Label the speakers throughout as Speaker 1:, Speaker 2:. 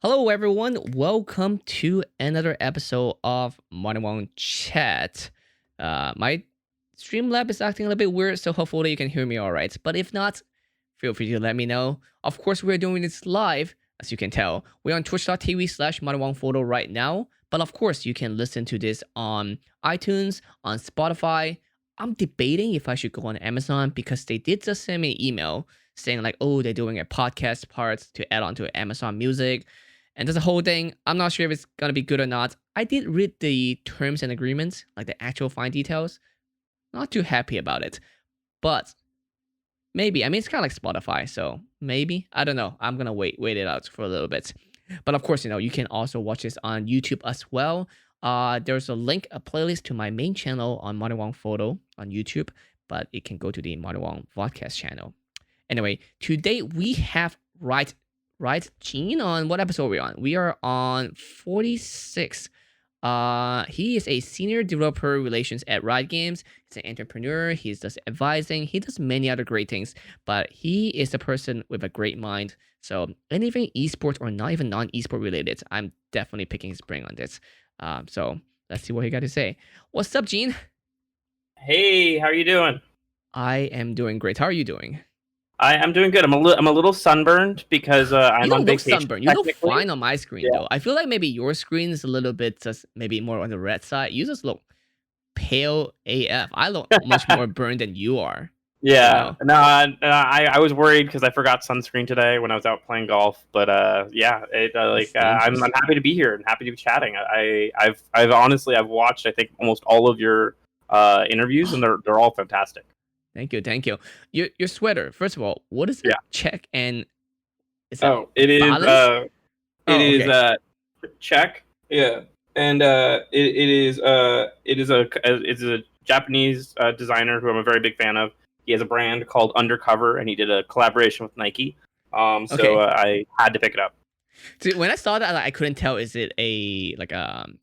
Speaker 1: Hello, everyone. Welcome to another episode of Wong Chat. My Streamlab is acting a little bit weird, so hopefully you can hear me all right. But if not, feel free to let me know. Of course, we're doing this live, as you can tell. We're on twitch.tv/ModernWongPhoto right now. But of course, you can listen to this on iTunes, on Spotify. I'm debating if I should go on Amazon because they did just send me an email saying like, oh, they're doing a podcast part to add on to Amazon Music. And there's a whole thing. I'm not sure if it's gonna be good or not. I did read the terms and agreements, like the actual fine details. Not too happy about it. But maybe. I mean, it's kind of like Spotify, so maybe. I don't know. I'm gonna wait it out for a little bit. But of course, you can also watch this on YouTube as well. There's a link, a playlist to my main channel on Modern Wong Photo on YouTube, but it can go to the Modern Wong Podcast channel. Anyway, today we have Riot Gene on what episode are we on? We are on 46. He is a senior developer relations at Riot Games. He's an entrepreneur. He does advising. He does many other great things, but he is a person with a great mind. So anything esports or not even non-esport related, I'm definitely picking his brain on this. So let's see what he got to say. What's up, Gene?
Speaker 2: Hey, how are you doing?
Speaker 1: I am doing great. How are you doing?
Speaker 2: I'm doing good. I'm a little sunburned because I'm on vacation.
Speaker 1: Sunburned. You look fine on my screen though. I feel like maybe your screen is a little bit just maybe more on the red side. You just look pale AF. I look much more burned than you are.
Speaker 2: Yeah. No, I was worried because I forgot sunscreen today when I was out playing golf. But yeah, I'm happy to be here and happy to be chatting. I've honestly watched I think almost all of your interviews and they're all fantastic.
Speaker 1: Thank you. Your sweater. First of all, what is it? Check and
Speaker 2: is it is check. Yeah, and it is a Japanese designer who I'm a very big fan of. He has a brand called Undercover, and he did a collaboration with Nike. So I had to pick it up.
Speaker 1: So when I saw that, I couldn't tell. Is it a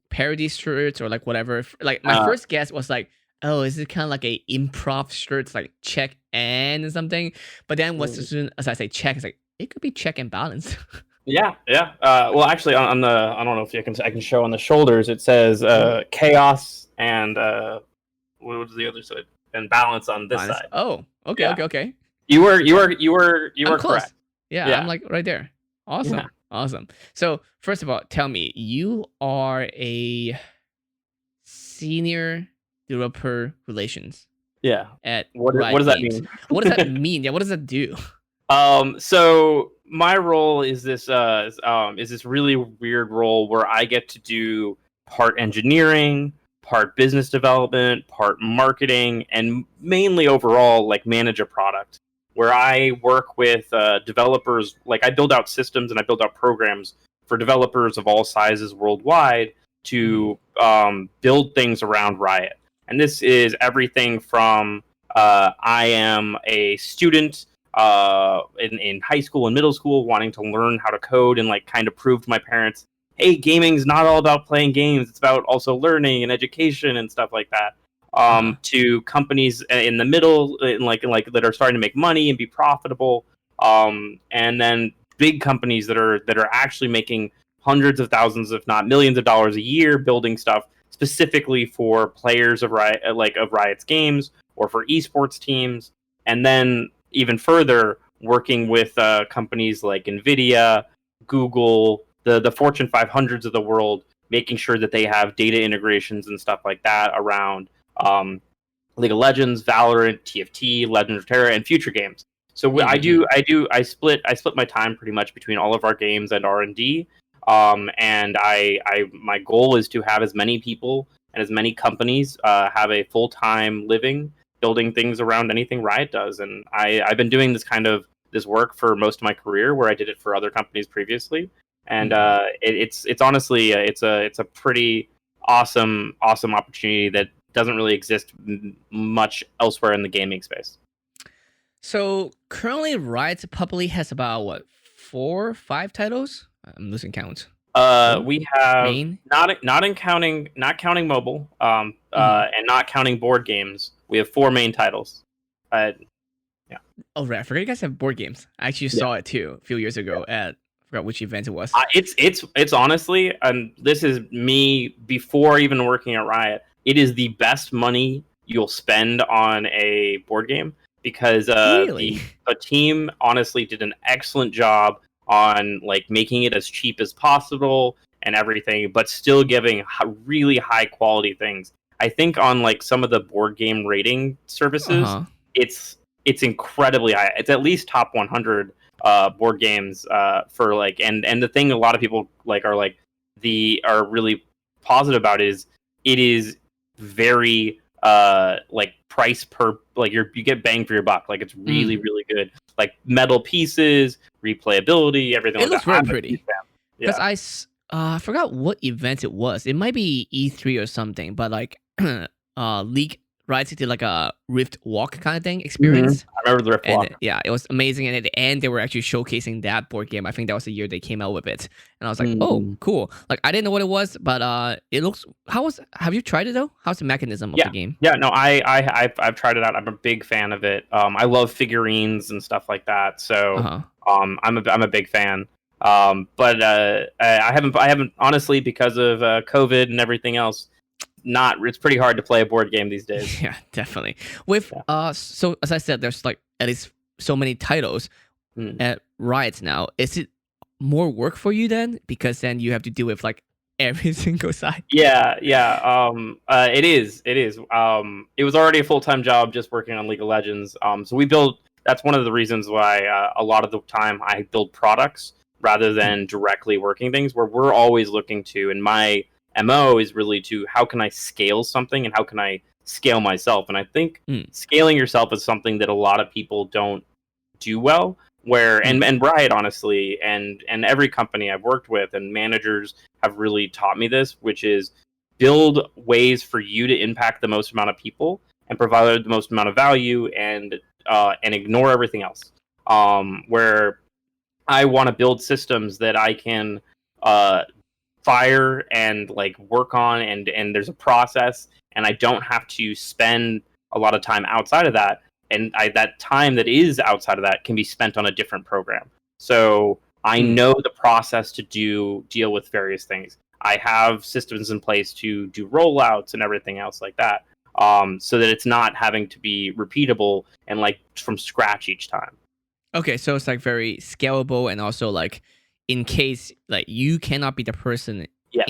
Speaker 1: parody shirt or like whatever? Like my first guess was like, oh, is it kind of like a improv shirts like check and something? But then as soon as I say check, it's like it could be check and balance.
Speaker 2: Yeah. Well, actually, on the I don't know if I can show on the shoulders. It says chaos and what was the other side? And balance on this side.
Speaker 1: Oh, okay, yeah. Okay.
Speaker 2: You were correct.
Speaker 1: Yeah, I'm like right there. Awesome, awesome. So first of all, tell me, you are a senior developer relations.
Speaker 2: Yeah.
Speaker 1: At
Speaker 2: what does that mean?
Speaker 1: What does that mean? Yeah, what does that do?
Speaker 2: So my role is this really weird role where I get to do part engineering, part business development, part marketing, and mainly overall like manage a product. Where I work with developers, like I build out systems and I build out programs for developers of all sizes worldwide to build things around Riot. And this is everything from I am a student in high school and middle school wanting to learn how to code and like kind of prove to my parents, hey, gaming's not all about playing games. It's about also learning and education and stuff like that. To companies in the middle, like that are starting to make money and be profitable. And then big companies that are actually making hundreds of thousands, if not millions of dollars a year building stuff specifically for players of Riot's games or for esports teams. And then even further, working with companies like NVIDIA, Google, the Fortune 500s of the world, making sure that they have data integrations and stuff like that around League of Legends, Valorant, TFT, Legends of Terra, and future games. So I split my time pretty much between all of our games and R&D. And my goal is to have as many people and as many companies have a full-time living building things around anything Riot does. And I've been doing this work for most of my career, where I did it for other companies previously. And it's honestly it's a pretty awesome opportunity that doesn't really exist much elsewhere in the gaming space.
Speaker 1: So currently, Riot publicly has about 4 or 5 titles. I'm losing count.
Speaker 2: We have not counting mobile, and not counting board games. We have 4 main titles. Yeah.
Speaker 1: Oh right, I forgot you guys have board games. I actually saw it too a few years ago at Forgot which event it was.
Speaker 2: It's honestly, and this is me before even working at Riot. It is the best money you'll spend on a board game because
Speaker 1: Really?
Speaker 2: the team honestly did an excellent job on like making it as cheap as possible and everything, but still giving really high quality things. I think on like some of the board game rating services,
Speaker 1: Uh-huh.
Speaker 2: it's incredibly high. It's at least top 100 board games for like and the thing a lot of people like are really positive about is it is very like price per like you get bang for your buck. Like it's really
Speaker 1: Mm.
Speaker 2: really good. Like metal pieces, replayability, everything
Speaker 1: It
Speaker 2: like
Speaker 1: looks
Speaker 2: that.
Speaker 1: very
Speaker 2: I'm a huge
Speaker 1: pretty.
Speaker 2: fan.
Speaker 1: Because
Speaker 2: Yeah.
Speaker 1: I forgot what event it was. It might be E3 or something, but like League Riot did like a Rift Walk kind of thing experience.
Speaker 2: I remember the Rift
Speaker 1: And
Speaker 2: Walk.
Speaker 1: yeah, it was amazing. And at the end, they were actually showcasing that board game. I think that was the year they came out with it. And I was like, oh,
Speaker 2: Mm.
Speaker 1: cool. Like I didn't know what it was, but it looks. Have you tried it though? How's the mechanism of
Speaker 2: Yeah,
Speaker 1: the game?
Speaker 2: yeah. No, I've tried it out. I'm a big fan of it. I love figurines and stuff like that.
Speaker 1: Uh
Speaker 2: So
Speaker 1: huh.
Speaker 2: I'm a big fan. But I haven't honestly because of COVID and everything else. Not it's pretty hard to play a board game these days.
Speaker 1: Yeah, definitely. With
Speaker 2: Yeah.
Speaker 1: so as I said, there's like at least so many titles
Speaker 2: Mm.
Speaker 1: at Riot now. Is it more work for you then? Because then you have to deal with like every single side.
Speaker 2: Yeah, yeah. It is. It is. It was already a full-time job just working on League of Legends. So we build. That's one of the reasons why a lot of the time I build products rather than directly working things. Where we're always looking to, and my MO is really to how can I scale something and how can I scale myself. And I think
Speaker 1: Mm.
Speaker 2: scaling yourself is something that a lot of people don't do well. Where
Speaker 1: Mm.
Speaker 2: and Riot honestly and every company I've worked with and managers have really taught me this, which is build ways for you to impact the most amount of people and provide the most amount of value and ignore everything else. Where I want to build systems that I can uh, fire and like work on, and there's a process, and I don't have to spend a lot of time outside of that. And that time that is outside of that can be spent on a different program. So I
Speaker 1: Mm.
Speaker 2: know the process to deal with various things. I have systems in place to do rollouts and everything else like that, so that it's not having to be repeatable and like from scratch each time.
Speaker 1: Okay, so it's like very scalable and also like in case like you cannot be the person in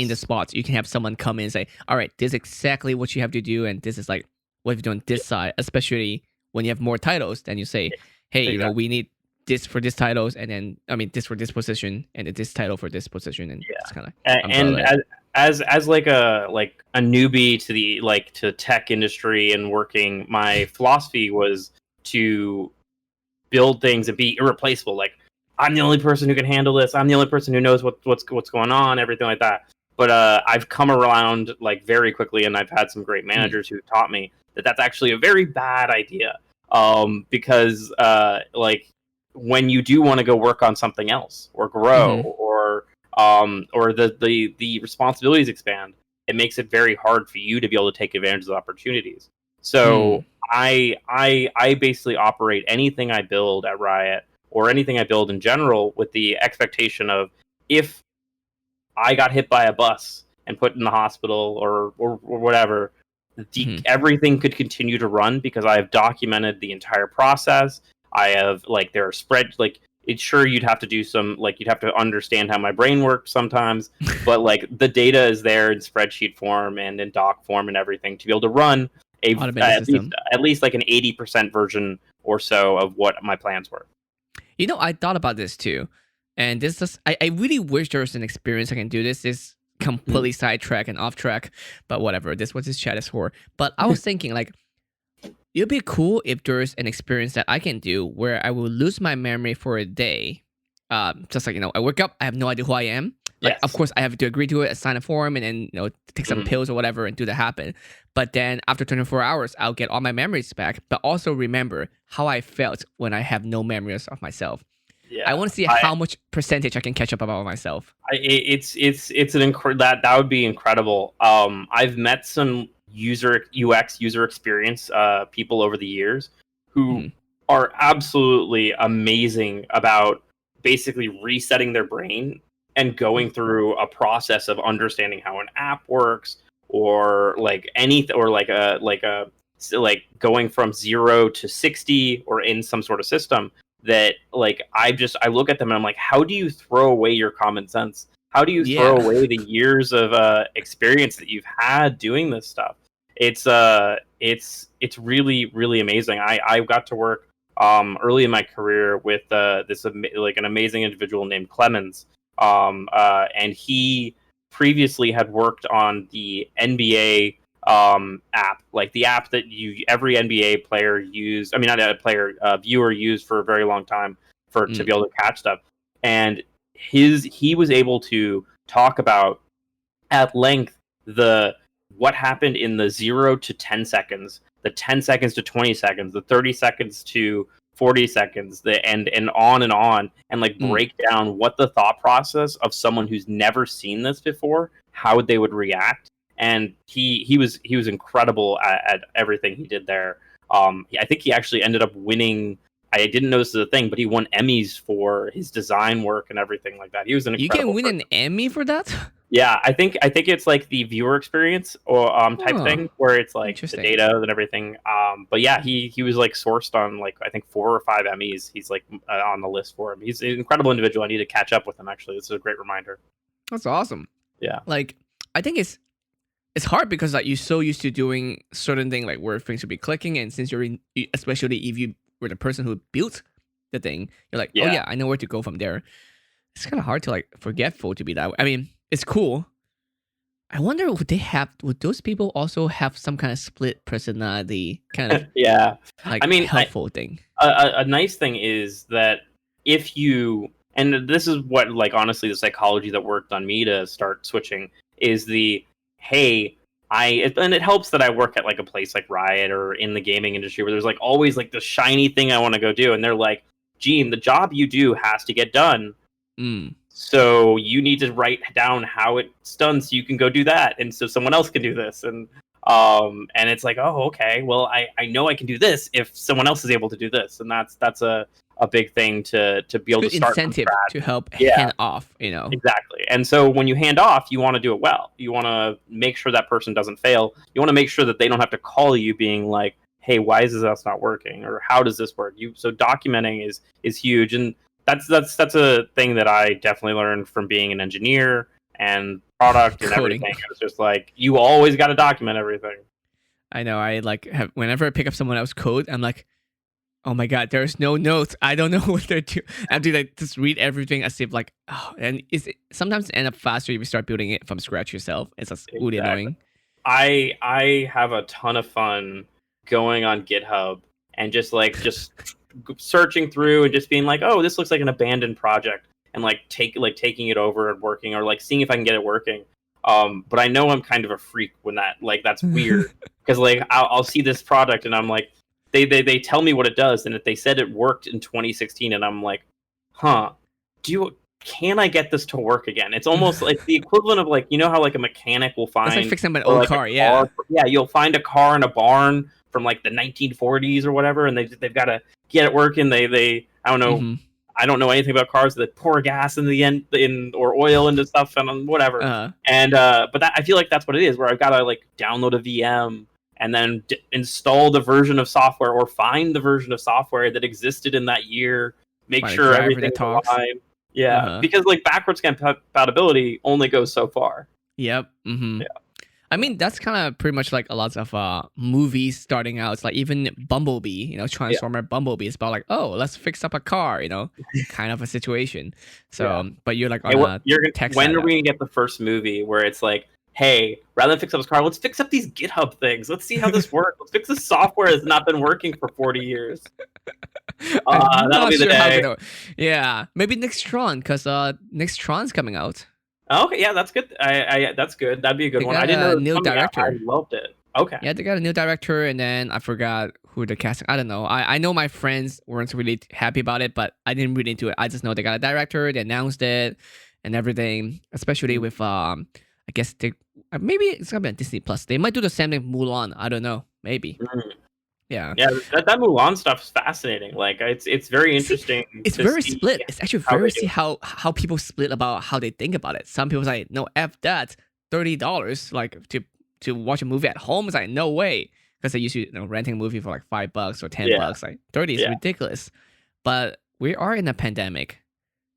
Speaker 1: the
Speaker 2: Yes.
Speaker 1: spots, you can have someone come in and say, all right, this is exactly what you have to do, and this is like what you do on this side, especially when you have more titles, then you say, hey,
Speaker 2: Exactly.
Speaker 1: we need this for this titles, and then I mean this for this position, and then this title for this position, and
Speaker 2: Yeah.
Speaker 1: it's kind of
Speaker 2: And
Speaker 1: umbrella it.
Speaker 2: as like a newbie to the like to tech industry and working, my philosophy was to build things and be irreplaceable. Like I'm the only person who can handle this. I'm the only person who knows what's going on, everything like that. But I've come around like very quickly, and I've had some great
Speaker 1: Mm.
Speaker 2: managers who taught me that that's actually a very bad idea. Because like when you do want to go work on something else or grow
Speaker 1: Mm-hmm.
Speaker 2: or the responsibilities expand, it makes it very hard for you to be able to take advantage of the opportunities.
Speaker 1: Mm.
Speaker 2: So I basically operate anything I build at Riot or anything I build in general with the expectation of if I got hit by a bus and put in the hospital or whatever,
Speaker 1: Mm-hmm.
Speaker 2: everything could continue to run because I have documented the entire process. I have like there are spread like it's sure you'd have to do some like you'd have to understand how my brain works sometimes, but like the data is there in spreadsheet form and in doc form and everything to be able to run a
Speaker 1: Automated system.
Speaker 2: at least like an 80% version or so of what my plans were.
Speaker 1: I thought about this too, and this is I really wish there was an experience I can do this. This completely sidetrack and off track, but whatever. This what this chat is for. But I was thinking like it'd be cool if there's an experience that I can do where I will lose my memory for a day. Just like I wake up, I have no idea who I am. Like, of
Speaker 2: Yes.
Speaker 1: course, I have to agree to it, sign a form, and then take some
Speaker 2: Mhm.
Speaker 1: pills or whatever, and do that happen. But then after 24 hours, I'll get all my memories back, but also remember how I felt when I have no memories of myself. I
Speaker 2: Yeah.
Speaker 1: want to see
Speaker 2: I,
Speaker 1: how much percentage I can catch up about myself.
Speaker 2: it's that would be incredible. I've met some user experience people over the years who
Speaker 1: Mhm.
Speaker 2: are absolutely amazing about basically resetting their brain and going through a process of understanding how an app works, or like anything, or like going from 0 to 60 or in some sort of system. That like I look at them and I'm like, how do you throw away your common sense? How do you throw
Speaker 1: Yeah.
Speaker 2: away the years of experience that you've had doing this stuff? It's really really amazing. I got to work early in my career with like an amazing individual named Clemens, and he previously had worked on the NBA app, like the app that every NBA player used. I mean, not a player, viewer used for a very long time to
Speaker 1: Mm.
Speaker 2: be able to catch stuff. And he was able to talk about at length the what happened in the 0 to 10 seconds, the 10 seconds to 20 seconds, the 30 seconds to 40 seconds, and on, and like
Speaker 1: Mm.
Speaker 2: break down what the thought process of someone who's never seen this before, how they would react. And he was incredible at everything he did there. I think he actually ended up winning. I didn't know this is a thing, but he won Emmys for his design work and everything like that. He was an
Speaker 1: You can
Speaker 2: incredible
Speaker 1: win
Speaker 2: person.
Speaker 1: an Emmy for that?
Speaker 2: Yeah, I think it's like the viewer experience or type
Speaker 1: Huh.
Speaker 2: thing, where it's like the
Speaker 1: Interesting.
Speaker 2: data and everything. But yeah, he was like sourced on like I think 4 or 5 Emmys. He's like on the list for him. He's an incredible individual. I need to catch up with him actually. This is a great reminder.
Speaker 1: That's awesome.
Speaker 2: Yeah.
Speaker 1: Like, I think it's hard because like you're so used to doing certain thing like where things should be clicking, and since especially if you were the person who built the thing, you're like, oh
Speaker 2: Yeah.
Speaker 1: yeah, I know where to go from there. It's kind of hard to like forgetful to be that way. I mean, it's cool. I wonder would those people also have some kind of split personality kind of
Speaker 2: Yeah.
Speaker 1: like
Speaker 2: I mean,
Speaker 1: helpful thing?
Speaker 2: a nice thing is that if you, and this is what like honestly the psychology that worked on me to start switching is hey, and it helps that I work at like a place like Riot or in the gaming industry where there's like always like the shiny thing I want to go do, and they're like, Gene, the job you do has to get done.
Speaker 1: Mm.
Speaker 2: So you need to write down how it's done so you can go do that, and so someone else can do this. And it's like, oh, okay, well, I know I can do this if someone else is able to do this, and that's a big thing to be able
Speaker 1: Good
Speaker 2: to start from
Speaker 1: incentive
Speaker 2: scratch.
Speaker 1: to help
Speaker 2: Yeah.
Speaker 1: hand off, you know.
Speaker 2: Exactly. And so when you hand off, you want to do it well. You want to make sure that person doesn't fail. You want to make sure that they don't have to call you being like, hey, why is this not working, or how does this work? So documenting is huge, and that's a thing that I definitely learned from being an engineer and product and
Speaker 1: Coding.
Speaker 2: everything. It's just like you always got to document everything.
Speaker 1: I know. I like have whenever I pick up someone else's code, I'm like, oh my god, there's no notes. I don't know what they're doing. I have to like just read everything as if like, oh, and sometimes end up faster if you start building it from scratch yourself. It's just really annoying.
Speaker 2: I have a ton of fun going on GitHub and just searching through and just being like, oh, this looks like an abandoned project, and taking it over and working, or like seeing if I can get it working. But I know I'm kind of a freak when that's weird, because like I'll see this product and I'm like, they tell me what it does, and if they said it worked in 2016, and I'm like, huh, can I get this to work again? It's almost like the equivalent of like, you know how like a mechanic will find,
Speaker 1: That's like fixing an
Speaker 2: or
Speaker 1: old
Speaker 2: like
Speaker 1: car, yeah.
Speaker 2: yeah, you'll find a car in a barn from like the 1940s or whatever, and they've got to get it working. They I don't know.
Speaker 1: Mhm.
Speaker 2: I don't know anything about cars. They pour gas in the end or oil into stuff and whatever. And but I feel like that's what it is, where I've got to like download a VM and then install the version of software, or find the version of software that existed in that year, make
Speaker 1: Find a
Speaker 2: sure
Speaker 1: driver
Speaker 2: everything
Speaker 1: that
Speaker 2: is
Speaker 1: talks.
Speaker 2: aligned. Yeah,
Speaker 1: Uh-huh.
Speaker 2: because like backwards compatibility only goes so far.
Speaker 1: Yep. Mm-hmm.
Speaker 2: Yeah.
Speaker 1: I mean, that's kind of pretty much like a lot of movies starting out. It's like even Bumblebee, you know, Transformer Bumblebee. It's about like, oh, let's fix up a car, you know, kind of a situation. So,
Speaker 2: Yeah.
Speaker 1: but you're like on
Speaker 2: Hey,
Speaker 1: a tech
Speaker 2: when
Speaker 1: side
Speaker 2: are
Speaker 1: of
Speaker 2: we
Speaker 1: it.
Speaker 2: gonna get the first movie where it's like, hey, rather than fix up his car, let's fix up these GitHub things. Let's see how this works. Let's fix this software that's not been working for 40 years.
Speaker 1: I'm
Speaker 2: That'll
Speaker 1: not
Speaker 2: be the
Speaker 1: sure how
Speaker 2: day.
Speaker 1: yeah, maybe next Tron, because next Tron's coming out.
Speaker 2: Okay, yeah, that's good. That's good. That'd be a good
Speaker 1: They
Speaker 2: one. I
Speaker 1: got
Speaker 2: didn't know
Speaker 1: a
Speaker 2: it was
Speaker 1: new
Speaker 2: coming out. I
Speaker 1: director.
Speaker 2: loved it. Okay.
Speaker 1: Yeah, they got a new director, and then I forgot who the casting. I don't know. I know my friends weren't really happy about it, but I didn't read into it. I just know they got a director. They announced it and everything. Especially with I guess they maybe it's gonna be on Disney Plus. They might do the same thing with Mulan. I don't know. Maybe.
Speaker 2: Mm.
Speaker 1: Yeah.
Speaker 2: Yeah, that Mulan stuff is fascinating. Like it's very
Speaker 1: See,
Speaker 2: interesting
Speaker 1: it's
Speaker 2: to
Speaker 1: very
Speaker 2: see
Speaker 1: split. It's actually
Speaker 2: how
Speaker 1: very
Speaker 2: they do
Speaker 1: see
Speaker 2: it.
Speaker 1: how people split about how they think about it. Some people say, no, F that. $30 like to watch a movie at home is like no way. Because they usually renting a movie for like $5 or ten
Speaker 2: Yeah,
Speaker 1: bucks. Like 30 is
Speaker 2: yeah.
Speaker 1: ridiculous. But we are in a pandemic.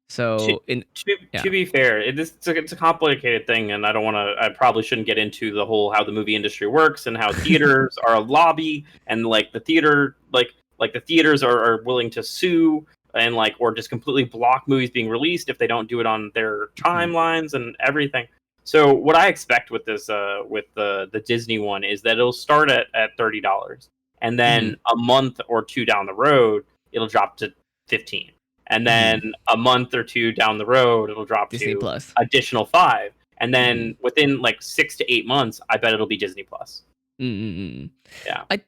Speaker 2: To
Speaker 1: So in yeah.
Speaker 2: to be fair, it's a complicated thing, and I don't want to. I probably shouldn't get into the whole how the movie industry works and how theaters are a lobby, and like the theater, like the theaters are willing to sue and like or just completely block movies being released if they don't do it on their
Speaker 1: Mhm.
Speaker 2: timelines and everything. So what I expect with this with the Disney one is that it'll start at $30, and then
Speaker 1: Mhm.
Speaker 2: a month or two down the road it'll drop to 15, and then
Speaker 1: Mhm.
Speaker 2: a month or two down the road it'll drop
Speaker 1: Disney
Speaker 2: to
Speaker 1: Plus.
Speaker 2: additional 5, and
Speaker 1: Mhm.
Speaker 2: then within like 6 to 8 months I bet it'll be Disney Plus.
Speaker 1: Mm-mm-mm.
Speaker 2: Yeah.
Speaker 1: I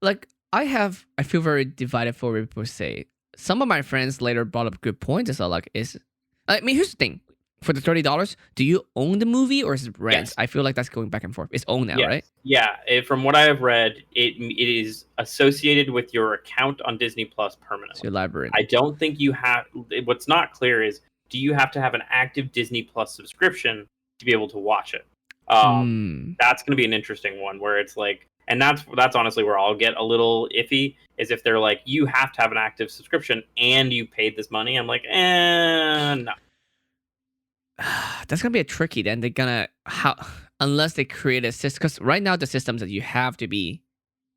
Speaker 1: like I feel very divided for what people say. Some of my friends later brought up good points. It's like is I mean here's the thing. For the $30, do you own the movie or is it rent?
Speaker 2: Yes.
Speaker 1: I feel like that's going back and forth. It's own now,
Speaker 2: Yes.
Speaker 1: right?
Speaker 2: Yeah. From what I have read, it is associated with your account on Disney Plus
Speaker 1: It's
Speaker 2: permanently.
Speaker 1: your library.
Speaker 2: I don't think you have. What's not clear is, do you have to have an active Disney Plus subscription to be able to watch it?
Speaker 1: Hmm.
Speaker 2: That's going to be an interesting one where it's like, and that's honestly where I'll get a little iffy is if they're like, you have to have an active subscription and you paid this money. I'm like, no.
Speaker 1: That's gonna be a tricky. Then they're gonna how unless they create a system. Because right now the systems that you have to be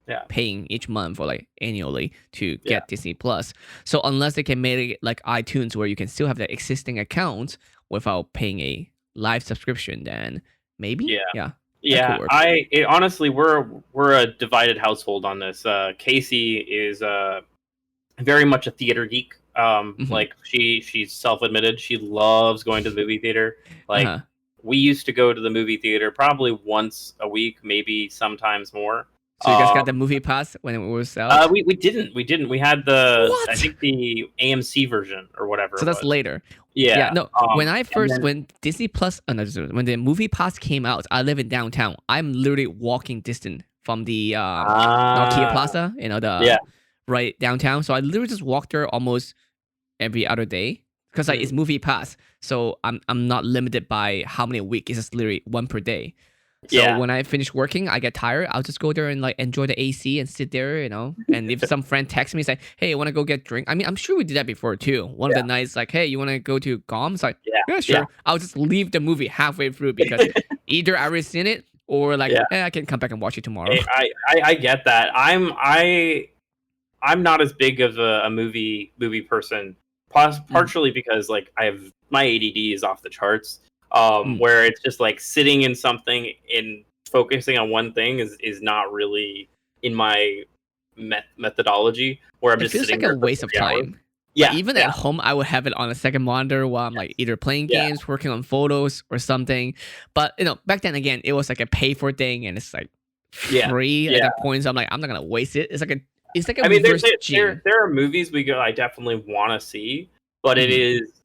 Speaker 2: Yeah.
Speaker 1: paying each month or like annually to
Speaker 2: Yeah.
Speaker 1: get Disney Plus. So unless they can make it like iTunes where you can still have the existing account without paying a live subscription, then maybe
Speaker 2: Yeah.
Speaker 1: yeah, that could
Speaker 2: Yeah,
Speaker 1: work.
Speaker 2: honestly, we're a divided household on this. Casey is very much a theater geek.
Speaker 1: Hmm.
Speaker 2: Like she's self-admitted she loves going to the movie theater. Like
Speaker 1: Uh-huh.
Speaker 2: we used to go to the movie theater probably once a week, maybe sometimes more.
Speaker 1: So you guys got the
Speaker 2: Um,
Speaker 1: movie pass when it was out?
Speaker 2: we didn't. We had I
Speaker 1: What?
Speaker 2: think the AMC version or whatever
Speaker 1: So
Speaker 2: it
Speaker 1: that's
Speaker 2: was.
Speaker 1: later. Yeah,
Speaker 2: Yeah.
Speaker 1: no.
Speaker 2: And then
Speaker 1: When Disney Plus, no, when the movie pass came out, I live in downtown. I'm literally walking distant from the Nokia
Speaker 2: ah
Speaker 1: Plaza, the
Speaker 2: yeah.
Speaker 1: right downtown. So I literally just walk there almost every other day because like it's
Speaker 2: Mhm.
Speaker 1: movie pass. So I'm not limited by how many a week. It's just literally one per day. So
Speaker 2: Yeah.
Speaker 1: when I finish working, I get tired. I'll just go there and like enjoy the AC and sit there. And if some friend texts me, say, "Hey, I want to go get drink?" I mean, I'm sure we did that before too. One of the nights, like, "Hey, you want to go to Gom?" It's like,
Speaker 2: Yeah.
Speaker 1: "Yeah,
Speaker 2: Yeah.
Speaker 1: sure." I'll just leave the movie halfway through because either I already seen it or like,
Speaker 2: Yeah.
Speaker 1: I can come back and watch it tomorrow.
Speaker 2: I get that. I'm not as big of a movie person,
Speaker 1: Mm,
Speaker 2: partially because like I have my ADD is off the charts.
Speaker 1: mm.
Speaker 2: Where it's just like sitting in something and focusing on one thing is not really in my methodology. Where I'm
Speaker 1: It
Speaker 2: just
Speaker 1: feels
Speaker 2: sitting
Speaker 1: like a
Speaker 2: there for
Speaker 1: waste of
Speaker 2: 3 hours.
Speaker 1: time. Like
Speaker 2: Yeah,
Speaker 1: even
Speaker 2: yeah,
Speaker 1: at home, I would have it on a second monitor while I'm like
Speaker 2: yes,
Speaker 1: either playing
Speaker 2: yeah,
Speaker 1: games, working on photos, or something. But back then again, it was like a pay for thing, and it's like
Speaker 2: yeah,
Speaker 1: free at
Speaker 2: yeah.
Speaker 1: that point. So I'm like, I'm not gonna waste it. It's like a
Speaker 2: I mean,
Speaker 1: reverse gene.
Speaker 2: there are movies we go I definitely want to see, but
Speaker 1: Hmm.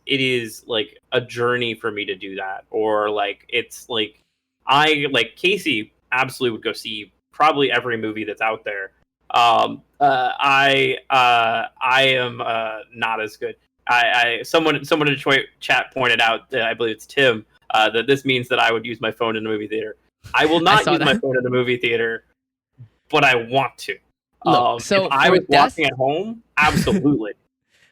Speaker 2: it is like a journey for me to do that, or like it's like I like Casey absolutely would go see probably every movie that's out there. I am not as good. Someone in the chat pointed out that I believe it's Tim that this means that I would use my phone in a movie theater. I will
Speaker 1: I
Speaker 2: not
Speaker 1: saw
Speaker 2: use my
Speaker 1: that.
Speaker 2: phone in a movie theater, but I want to.
Speaker 1: Look,
Speaker 2: If
Speaker 1: so
Speaker 2: I was watching at home, absolutely.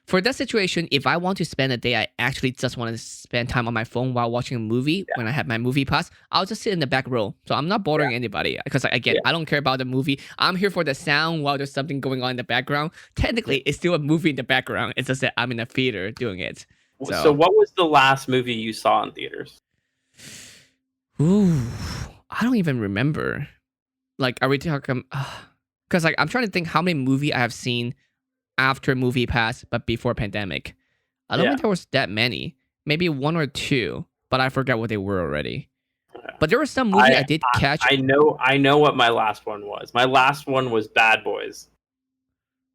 Speaker 1: for that situation, if I want to spend a day, I actually just want to spend time on my phone while watching a movie.
Speaker 2: Yeah,
Speaker 1: When I have my movie pass, I'll just sit in the back row. So I'm not
Speaker 2: yeah,
Speaker 1: bothering anybody because, again,
Speaker 2: yeah,
Speaker 1: I don't care about the movie. I'm here for the sound while there's something going on in the background.
Speaker 2: yeah.
Speaker 1: Technically, it's still a movie in the background. It's just that I'm in a theater doing it.
Speaker 2: So,
Speaker 1: So,
Speaker 2: what was the last movie you saw in theaters?
Speaker 1: ooh, I don't even remember. Like, are we talking? Because like I'm trying to think how many movie I have seen after movie pass, but before pandemic. I don't
Speaker 2: Yeah,
Speaker 1: think there was that many. Maybe one or two, but I forgot what they were already.
Speaker 2: yeah.
Speaker 1: But there was some movie
Speaker 2: I,
Speaker 1: I did catch.
Speaker 2: I know what my last one was. My last one was Bad Boys.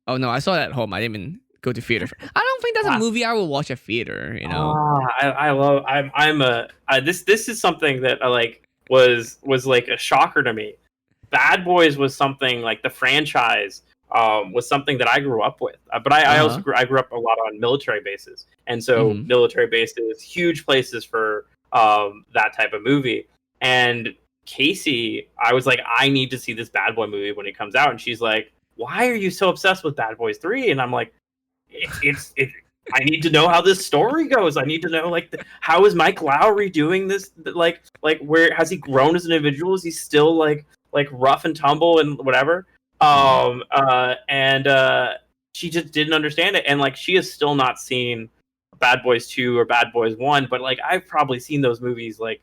Speaker 1: Oh no, I saw that at home. I didn't even go to theater. I don't think that's a
Speaker 2: Ah,
Speaker 1: movie I will watch at theater.
Speaker 2: I love. I'm a this is something that I like was like a shocker to me. Bad Boys was something like the franchise was something that I grew up with. But I also
Speaker 1: Uh-huh.
Speaker 2: grew up a lot on military bases, and so
Speaker 1: Mm-hmm.
Speaker 2: military bases, huge places for that type of movie. And Casey, I was like, I need to see this Bad Boy movie when it comes out, and she's like, why are you so obsessed with Bad Boys 3? And I'm like, it I need to know how this story goes. I need to know like how is Mike Lowry doing this? Like where has he grown as an individual? Is he still like rough and tumble and whatever?
Speaker 1: Mm-hmm.
Speaker 2: And she just didn't understand it, and like she has still not seen Bad Boys 2 or Bad Boys 1, but like I've probably seen those movies like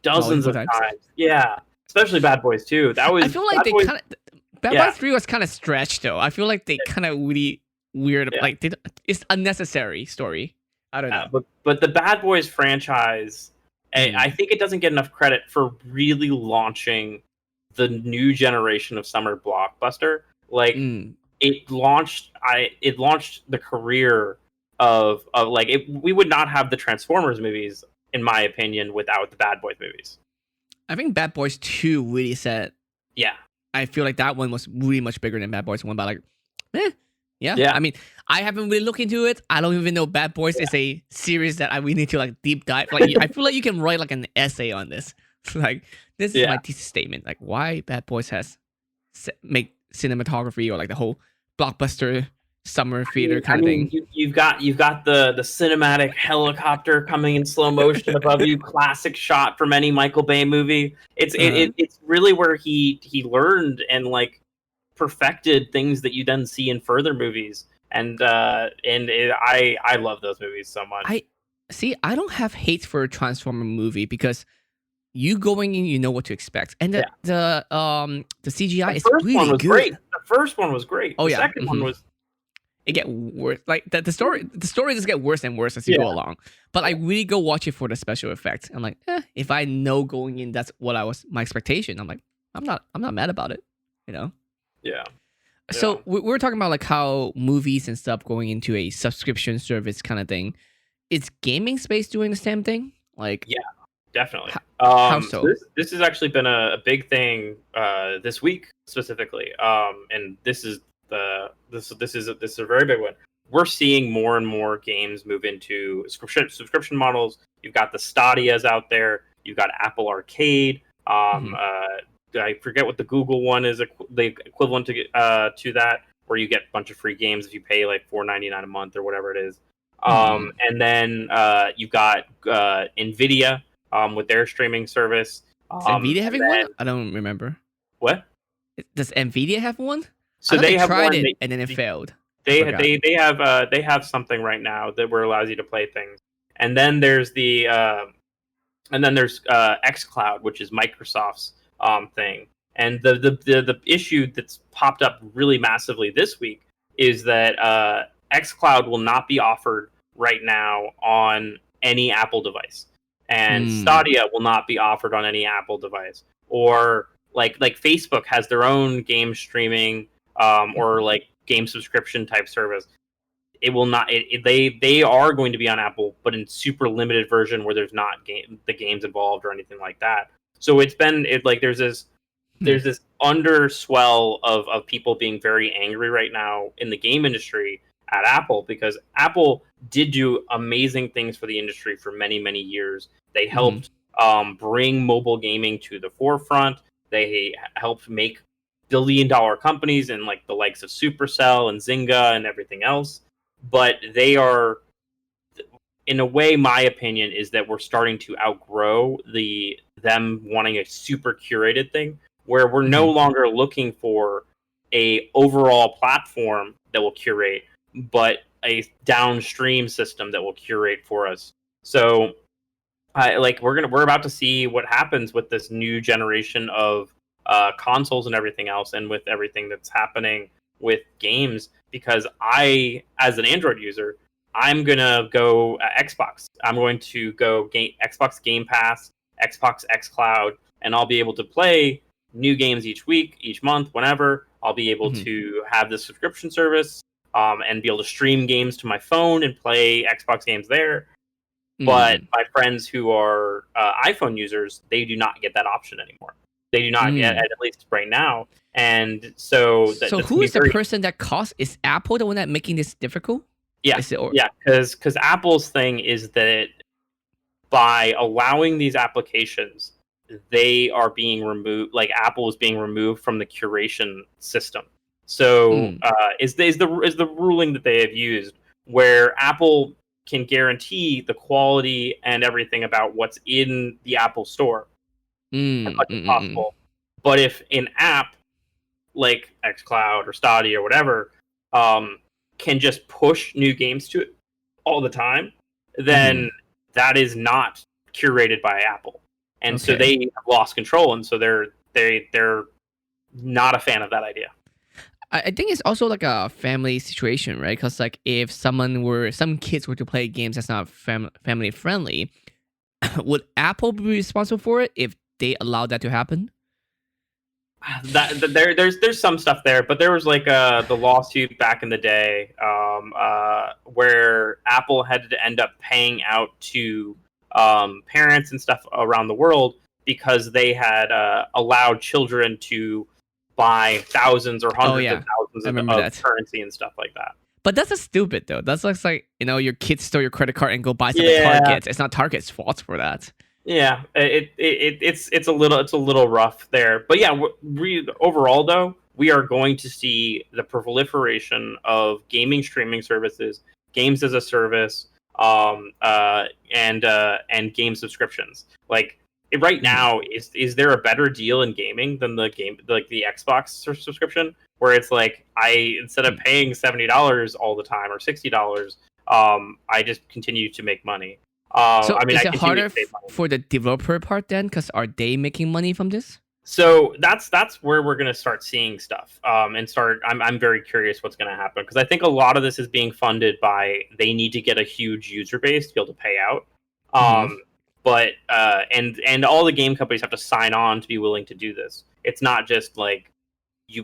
Speaker 2: dozens
Speaker 1: Multiple
Speaker 2: of
Speaker 1: times.
Speaker 2: times. Yeah, especially Bad Boys 2. That
Speaker 1: I
Speaker 2: was
Speaker 1: feel like
Speaker 2: Bad
Speaker 1: they
Speaker 2: Boys.
Speaker 1: kind of Bad
Speaker 2: Yeah,
Speaker 1: Boys 3 was kind of stretched though. I feel like they kind of really weird.
Speaker 2: yeah.
Speaker 1: Like it's unnecessary story. I don't know.
Speaker 2: But the Bad Boys franchise, I
Speaker 1: Mm.
Speaker 2: think it doesn't get enough credit for really launching the new generation of summer blockbuster. Like
Speaker 1: Mm.
Speaker 2: it launched the career of like we would not have the Transformers movies, in my opinion, without the Bad Boys movies.
Speaker 1: I think Bad Boys 2 really said.
Speaker 2: Yeah,
Speaker 1: I feel like that one was really much bigger than Bad Boys 1, but like, eh, yeah.
Speaker 2: yeah,
Speaker 1: I mean, I haven't really looked into it. I don't even know Bad Boys is a series that we need to like deep dive. Like, I feel like you can write like an essay on this. Like, this is
Speaker 2: yeah.
Speaker 1: my thesis statement. Like, why Bad Boys has make cinematography or like the whole blockbuster summer theater
Speaker 2: I
Speaker 1: kind of
Speaker 2: mean,
Speaker 1: thing.
Speaker 2: you've got the cinematic helicopter coming in slow motion above you, classic shot from any Michael Bay movie. It's really where he learned and like perfected things that you then see in further movies, I love those movies so much.
Speaker 1: I see. I don't have hate for a Transformer movie because you going in, you know what to expect, and
Speaker 2: Yeah,
Speaker 1: the CGI
Speaker 2: the
Speaker 1: is
Speaker 2: first one
Speaker 1: really
Speaker 2: was great.
Speaker 1: good.
Speaker 2: The first one was great.
Speaker 1: Oh
Speaker 2: The
Speaker 1: yeah,
Speaker 2: second one was
Speaker 1: it get worse. Like the story just get worse and worse as you
Speaker 2: yeah.
Speaker 1: go along. But I really go watch it for the special effects. I'm like, if I know going in that's what my expectation. I'm like, I'm not mad about it. You know.
Speaker 2: Yeah, yeah,
Speaker 1: So we're talking about like how movies and stuff going into a subscription service kind of thing. Is gaming space doing the same thing? Like,
Speaker 2: yeah. Definitely.
Speaker 1: how
Speaker 2: So
Speaker 1: so?
Speaker 2: this has actually been a big thing this week specifically. And this is a very big one. We're seeing more and more games move into subscription models. You've got the Stadias out there. You've got Apple Arcade.
Speaker 1: Mm-hmm.
Speaker 2: I forget what the Google one is. The equivalent to that, where you get a bunch of free games if you pay like $4.99 a month or whatever it is.
Speaker 1: Mm-hmm.
Speaker 2: And then you've got Nvidia with their streaming service.
Speaker 1: Is Nvidia
Speaker 2: And
Speaker 1: having one?
Speaker 2: then
Speaker 1: I don't remember.
Speaker 2: what?
Speaker 1: Does Nvidia have one? I
Speaker 2: So
Speaker 1: thought they
Speaker 2: they have
Speaker 1: tried
Speaker 2: one.
Speaker 1: it and then it failed. I
Speaker 2: They
Speaker 1: forgot.
Speaker 2: they have something right now that where allows you to play things. And then there's XCloud, which is Microsoft's thing. And the issue that's popped up really massively this week is that XCloud will not be offered right now on any Apple device, and
Speaker 1: Hmm.
Speaker 2: Stadia will not be offered on any Apple device. Or like Facebook has their own game streaming or like game subscription type service. It will not. They are going to be on Apple, but in super limited version where there's not the games involved or anything like that. So like
Speaker 1: Hmm.
Speaker 2: there's this underswell of people being very angry right now in the game industry at Apple, because Apple did do amazing things for the industry for many years. They
Speaker 1: Hmm.
Speaker 2: helped bring mobile gaming to the forefront. They helped make billion-dollar companies and like the likes of Supercell and Zynga and everything else. But they are, in a way, my opinion is that we're starting to outgrow them wanting a super curated thing, where we're no
Speaker 1: Hmm.
Speaker 2: longer looking for a overall platform that will curate, but a downstream system that will curate for us. So we're about to see what happens with this new generation of consoles and everything else, and with everything that's happening with games. Because as an Android user, I'm gonna go Xbox. I'm going to go Xbox Game Pass, Xbox X Cloud, and I'll be able to play new games each week, each month, whenever. I'll be able
Speaker 1: Hmm.
Speaker 2: to have the subscription service and be able to stream games to my phone and play Xbox games there. But
Speaker 1: Hmm.
Speaker 2: my friends who are iPhone users, they do not get that option anymore. They do not yet,
Speaker 1: Mm.
Speaker 2: at least right now. And so
Speaker 1: So
Speaker 2: that's
Speaker 1: who
Speaker 2: gonna be
Speaker 1: is the
Speaker 2: very
Speaker 1: person that costs? Is Apple the one that making this difficult?
Speaker 2: yeah,
Speaker 1: Is it or
Speaker 2: yeah, because Apple's thing is that by allowing these applications, they are being removed. Like Apple is being removed from the curation system. So
Speaker 1: mm,
Speaker 2: is the ruling that they have used, where Apple can guarantee the quality and everything about what's in the Apple Store as
Speaker 1: mm,
Speaker 2: much as
Speaker 1: mm, mm, mm.
Speaker 2: possible. But if an app like xCloud or Stadia or whatever um, can just push new games to it all the time,
Speaker 1: Mm-hmm.
Speaker 2: then that is not curated by Apple, and so
Speaker 1: Okay.
Speaker 2: they have lost control, and so they're not a fan of that idea.
Speaker 1: I think it's also like a family situation, right? Because like if some kids were to play games that's not family friendly, would Apple be responsible for it if they allowed that to happen?
Speaker 2: There's some stuff there, but there was like the lawsuit back in the day where Apple had to end up paying out to parents and stuff around the world because they had allowed children to buy thousands or
Speaker 1: Oh
Speaker 2: hundreds of
Speaker 1: yeah,
Speaker 2: thousands
Speaker 1: I remember
Speaker 2: of
Speaker 1: that.
Speaker 2: currency and stuff like that.
Speaker 1: But that's a stupid though. That's like your kids stole your credit card and go buy stuff at
Speaker 2: Yeah,
Speaker 1: Target. It's not Target's fault for that.
Speaker 2: yeah, it's a little rough there, but yeah, overall though, we are going to see the proliferation of gaming streaming services, games as a service, and game subscriptions. Like right
Speaker 1: Mm-hmm.
Speaker 2: now, is there a better deal in gaming than the Xbox subscription, where it's like instead of paying $70 all the time or $60, I just continue to make money.
Speaker 1: So
Speaker 2: I mean,
Speaker 1: is
Speaker 2: I
Speaker 1: it
Speaker 2: continue
Speaker 1: harder
Speaker 2: to save money.
Speaker 1: for the developer part then? Because are they making money from this?
Speaker 2: So that's where we're gonna start seeing stuff. And start. I'm very curious what's gonna happen because I think a lot of this is being funded by they need to get a huge user base to be able to pay out.
Speaker 1: Mm-hmm.
Speaker 2: But and all the game companies have to sign on to be willing to do this. It's not just like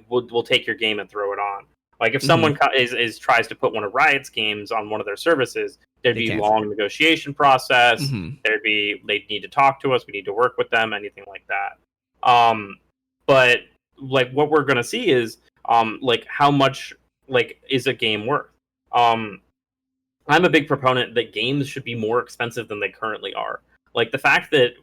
Speaker 2: will take your game and throw it on. Like if
Speaker 1: Mm-hmm.
Speaker 2: someone is tries to put one of Riot's games on one of their services, there'd
Speaker 1: They
Speaker 2: be
Speaker 1: can't.
Speaker 2: long negotiation process.
Speaker 1: Mm-hmm.
Speaker 2: They'd need to talk to us. We need to work with them. Anything like that. But like what we're gonna see is like how much like is a game worth. Um, I'm a big proponent that games should be more expensive than they currently are. Like the fact that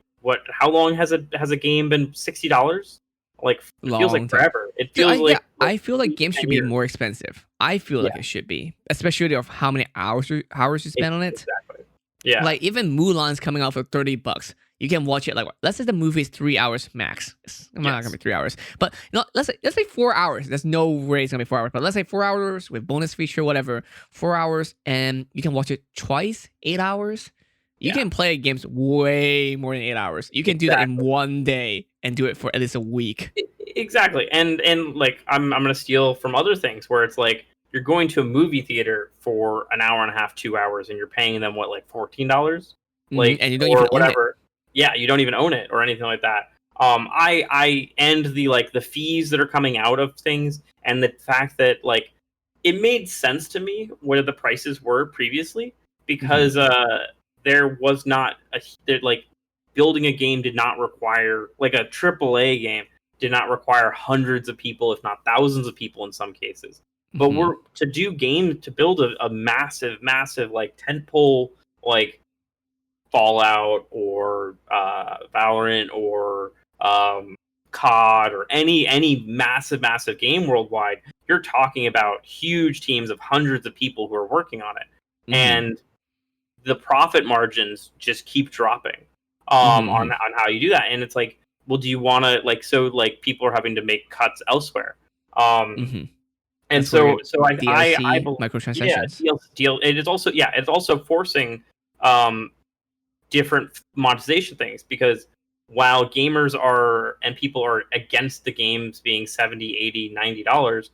Speaker 2: how long has a game been $60? Like it feels like
Speaker 1: Long time.
Speaker 2: forever. It
Speaker 1: So
Speaker 2: feels
Speaker 1: yeah,
Speaker 2: like
Speaker 1: I feel like games
Speaker 2: 10
Speaker 1: should be
Speaker 2: years.
Speaker 1: more expensive. I feel
Speaker 2: Yeah,
Speaker 1: like it should be, especially of how many hours you spend on it.
Speaker 2: exactly. Yeah,
Speaker 1: Like even Mulan's coming out for $30. You can watch it like let's say the movie is 3 hours max. It's not gonna
Speaker 2: yes,
Speaker 1: be 3 hours, but let's say 4 hours. There's no way it's gonna be 4 hours, but let's say 4 hours with bonus feature, whatever. 4 hours, and you can watch it twice. 8 hours. You
Speaker 2: yeah,
Speaker 1: can play games way more than 8 hours. You can do that in
Speaker 2: exactly.
Speaker 1: one day and do it for at least a week.
Speaker 2: Exactly. And like I'm gonna steal from other things where it's like you're going to a movie theater for an hour and a half, 2 hours, and you're paying them what, like $14, like
Speaker 1: And you don't even
Speaker 2: or
Speaker 1: own it.
Speaker 2: whatever. Yeah, you don't even own it or anything like that. I end the fees that are coming out of things and the fact that like it made sense to me where the prices were previously
Speaker 1: Hmm.
Speaker 2: because there was not like building a game did not require like a AAA game did not require hundreds of people, if not thousands of people in some cases. But
Speaker 1: Hmm.
Speaker 2: we're to do game to build a massive, massive like tentpole like Fallout or Valorant or COD or any massive, massive game worldwide. You're talking about huge teams of hundreds of people who are working on it,
Speaker 1: Hmm.
Speaker 2: and the profit margins just keep dropping
Speaker 1: Hmm.
Speaker 2: on how you do that. And it's like, well, do you want to like so like people are having to make cuts elsewhere, um,
Speaker 1: Hmm.
Speaker 2: and
Speaker 1: That's where you
Speaker 2: so I
Speaker 1: DLC
Speaker 2: believe yeah
Speaker 1: microtransactions.
Speaker 2: deal. It is also yeah it's also forcing um, different monetization things because while gamers are and people are against the games being 70, 80, $90,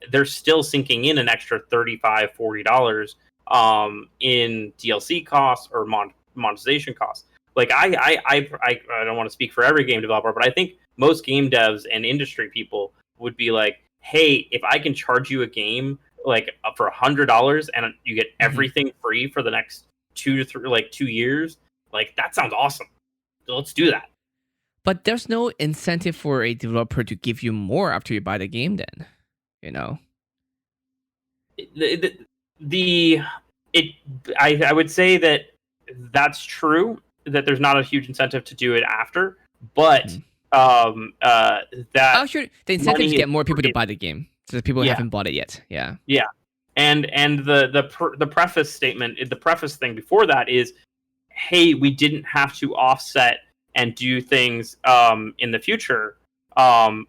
Speaker 2: they're still sinking in an extra 35, $40 in DLC costs or monetization costs. Like I don't want to speak for every game developer, but I think most game devs and industry people would be like, hey, if I can charge you a game like for $100 and you get
Speaker 1: Hmm.
Speaker 2: everything free for the next 2 to 3 like 2 years, like that sounds awesome. So let's do that.
Speaker 1: But there's no incentive for a developer to give you more after you buy the game. Then, you know.
Speaker 2: the it I would say that that's true, that there's not a huge incentive to do it after, but
Speaker 1: Mm.
Speaker 2: that
Speaker 1: Oh, sure. The incentive is
Speaker 2: money
Speaker 1: to
Speaker 2: is
Speaker 1: get more people to
Speaker 2: free.
Speaker 1: buy the game, so the people who
Speaker 2: Yeah,
Speaker 1: haven't bought it yet. Yeah.
Speaker 2: yeah. And the preface statement, the preface thing before that is, hey, we didn't have to offset and do things in the future.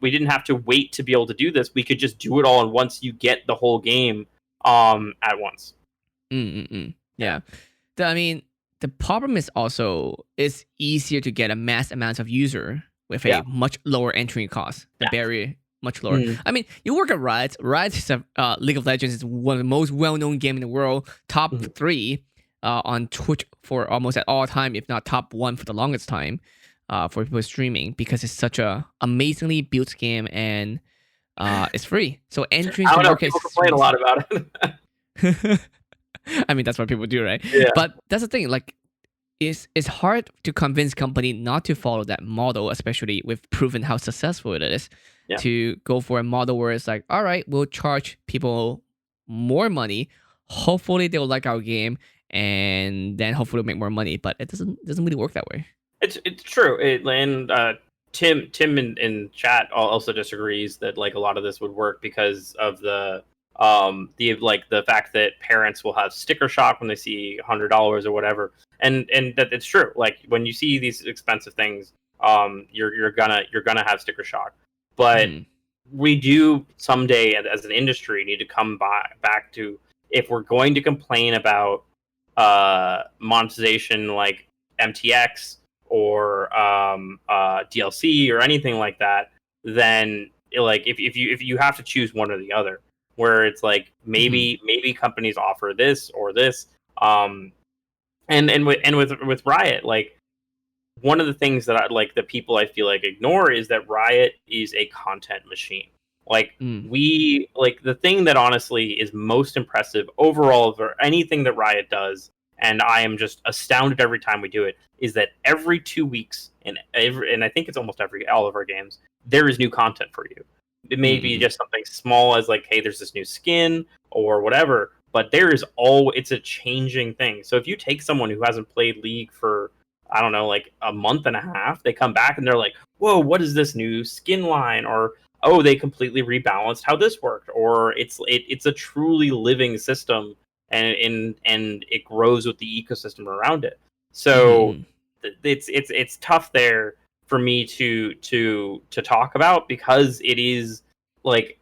Speaker 2: We didn't have to wait to be able to do this. We could just do it all at once. You get the whole game at once.
Speaker 1: Yeah. I mean, the problem is also it's easier to get a mass amount of user with
Speaker 2: Yeah.
Speaker 1: a much lower entry cost. The
Speaker 2: Yeah.
Speaker 1: barrier much lower.
Speaker 2: Mm.
Speaker 1: I mean, you work at Riot. Riot is League of Legends is one of the most well-known game in the world. Top
Speaker 2: Mhm.
Speaker 1: 3 on Twitch for almost at all time, if not top 1 for the longest time. For people streaming, because it's such a amazingly built game and it's free. So entry
Speaker 2: I
Speaker 1: into
Speaker 2: don't
Speaker 1: the
Speaker 2: know.
Speaker 1: market
Speaker 2: People
Speaker 1: is
Speaker 2: complain a
Speaker 1: really
Speaker 2: lot about it.
Speaker 1: I mean, that's what people do, right?
Speaker 2: Yeah.
Speaker 1: But that's the thing. Like, it's hard to convince company not to follow that model, especially with proven how successful it is.
Speaker 2: Yeah.
Speaker 1: To go for a model where it's like, all right, we'll charge people more money. Hopefully, they'll like our game, and then hopefully we'll make more money. But it doesn't really work that way.
Speaker 2: It's true. And Tim in chat also disagrees that like a lot of this would work because of the like the fact that parents will have sticker shock when they see $100 or whatever, and that it's true. Like when you see these expensive things, you're gonna have sticker shock. But
Speaker 1: Mhm.
Speaker 2: we do someday as an industry need to come back to, if we're going to complain about monetization like MTX or DLC or anything like that, then like if you have to choose one or the other, where it's like
Speaker 1: Mhm.
Speaker 2: maybe companies offer this or this, and with Riot, like one of the things that that people I feel like ignore is that Riot is a content machine. Like
Speaker 1: Mm.
Speaker 2: we like the thing that honestly is most impressive overall for anything that Riot does, and I am just astounded every time we do it, is that every 2 weeks and I think it's almost all of our games, there is new content for you. It may be
Speaker 1: Mm.
Speaker 2: just something small as like, hey, there's this new skin or whatever, but it's a changing thing. So if you take someone who hasn't played League for, I don't know, like a month and a half, they come back and they're like, whoa, what is this new skin line? Or, oh, they completely rebalanced how this worked. Or it's a truly living system, and it grows with the ecosystem around it. So
Speaker 1: Mhm.
Speaker 2: it's tough there for me to talk about, because it is like,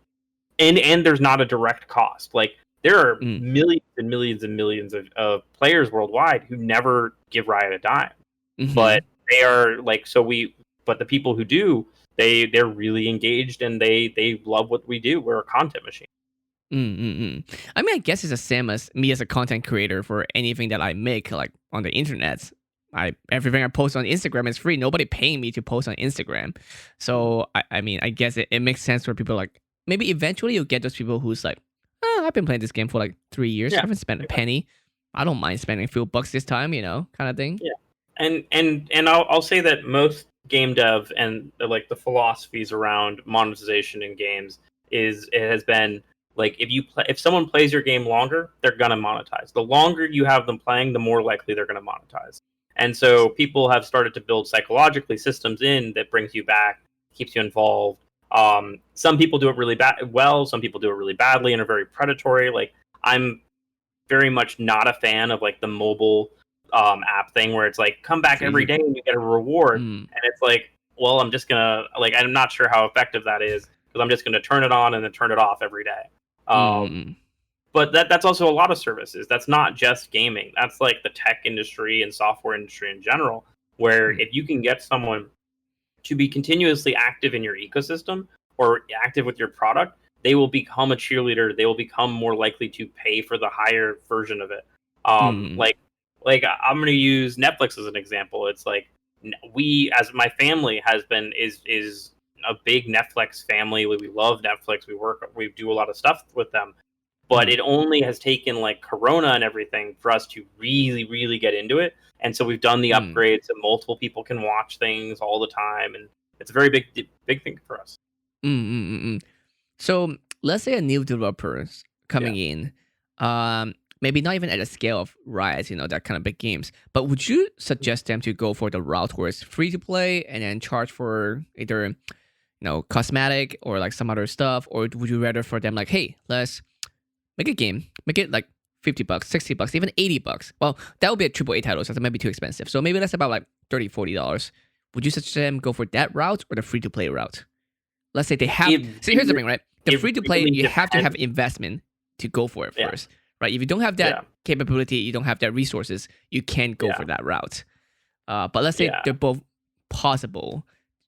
Speaker 2: and there's not a direct cost. Like there are
Speaker 1: Mm.
Speaker 2: millions and millions and millions of players worldwide who never give Riot a dime, but
Speaker 1: Mhm.
Speaker 2: they are like, but the people who do, they're really engaged, and they love what we do. We're a content machine.
Speaker 1: I mean, I guess it's the same as me as a content creator for anything that I make, like on the internet. Everything I post on Instagram is free. Nobody paying me to post on Instagram. So I mean, I guess it makes sense for people like maybe eventually you'll get those people who's like, oh, I've been playing this game for like 3 years. I
Speaker 2: Yeah,
Speaker 1: haven't spent a
Speaker 2: exactly.
Speaker 1: penny. I don't mind spending a few bucks this time, kind of thing.
Speaker 2: Yeah, and I'll say that most game dev and like the philosophies around monetization in games it has been like, if someone plays your game longer, they're gonna monetize. The longer you have them playing, the more likely they're gonna monetize. And so people have started to build psychologically systems in that brings you back, keeps you involved. Some people do it really well. Some people do it really badly and are very predatory. Like I'm very much not a fan of like the mobile app thing where it's like, come back
Speaker 1: So
Speaker 2: every
Speaker 1: you,
Speaker 2: day and you get a reward,
Speaker 1: mm,
Speaker 2: and it's like, well, I'm just gonna like, I'm not sure how effective that is, because I'm just gonna turn it on and then turn it off every day.
Speaker 1: mm,
Speaker 2: Um, but that's also a lot of services. That's not just gaming. That's like the tech industry and software industry in general, where
Speaker 1: mm,
Speaker 2: if you can get someone to be continuously active in your ecosystem or active with your product, they will become a cheerleader. They will become more likely to pay for the higher version of it.
Speaker 1: mm,
Speaker 2: Like I'm going to use Netflix as an example. It's like we, as my family, has been is a big Netflix family. We love Netflix. We do a lot of stuff with them, but
Speaker 1: Mm.
Speaker 2: it only has taken like Corona and everything for us to really, really get into it. And so we've done the
Speaker 1: Mm.
Speaker 2: upgrades so multiple people can watch things all the time, and it's a very big thing for us.
Speaker 1: Mm, mm, mm, mm. So let's say a new developer is
Speaker 2: Yeah.
Speaker 1: coming in, maybe not even at a scale of Riot, that kind of big games. But would you suggest them to go for the route where it's free to play and then charge for either cosmetic or like some other stuff, or would you rather for them like, hey, let's make a game, make it like $50, $60, even $80? Well, that would be a AAA title, so that might be too expensive. So maybe that's about like $30, $40. Would you suggest them go for that route or the free to play route? Let's say they have.
Speaker 2: It
Speaker 1: So here's the thing, right? The
Speaker 2: it
Speaker 1: free to play,
Speaker 2: really
Speaker 1: you have to have
Speaker 2: depends.
Speaker 1: investment to go for it
Speaker 2: Yeah.
Speaker 1: first, right? If you don't have
Speaker 2: Yeah.
Speaker 1: that capability, you don't have that resources, you can't go
Speaker 2: Yeah.
Speaker 1: for that route. But let's say
Speaker 2: Yeah.
Speaker 1: they're both possible.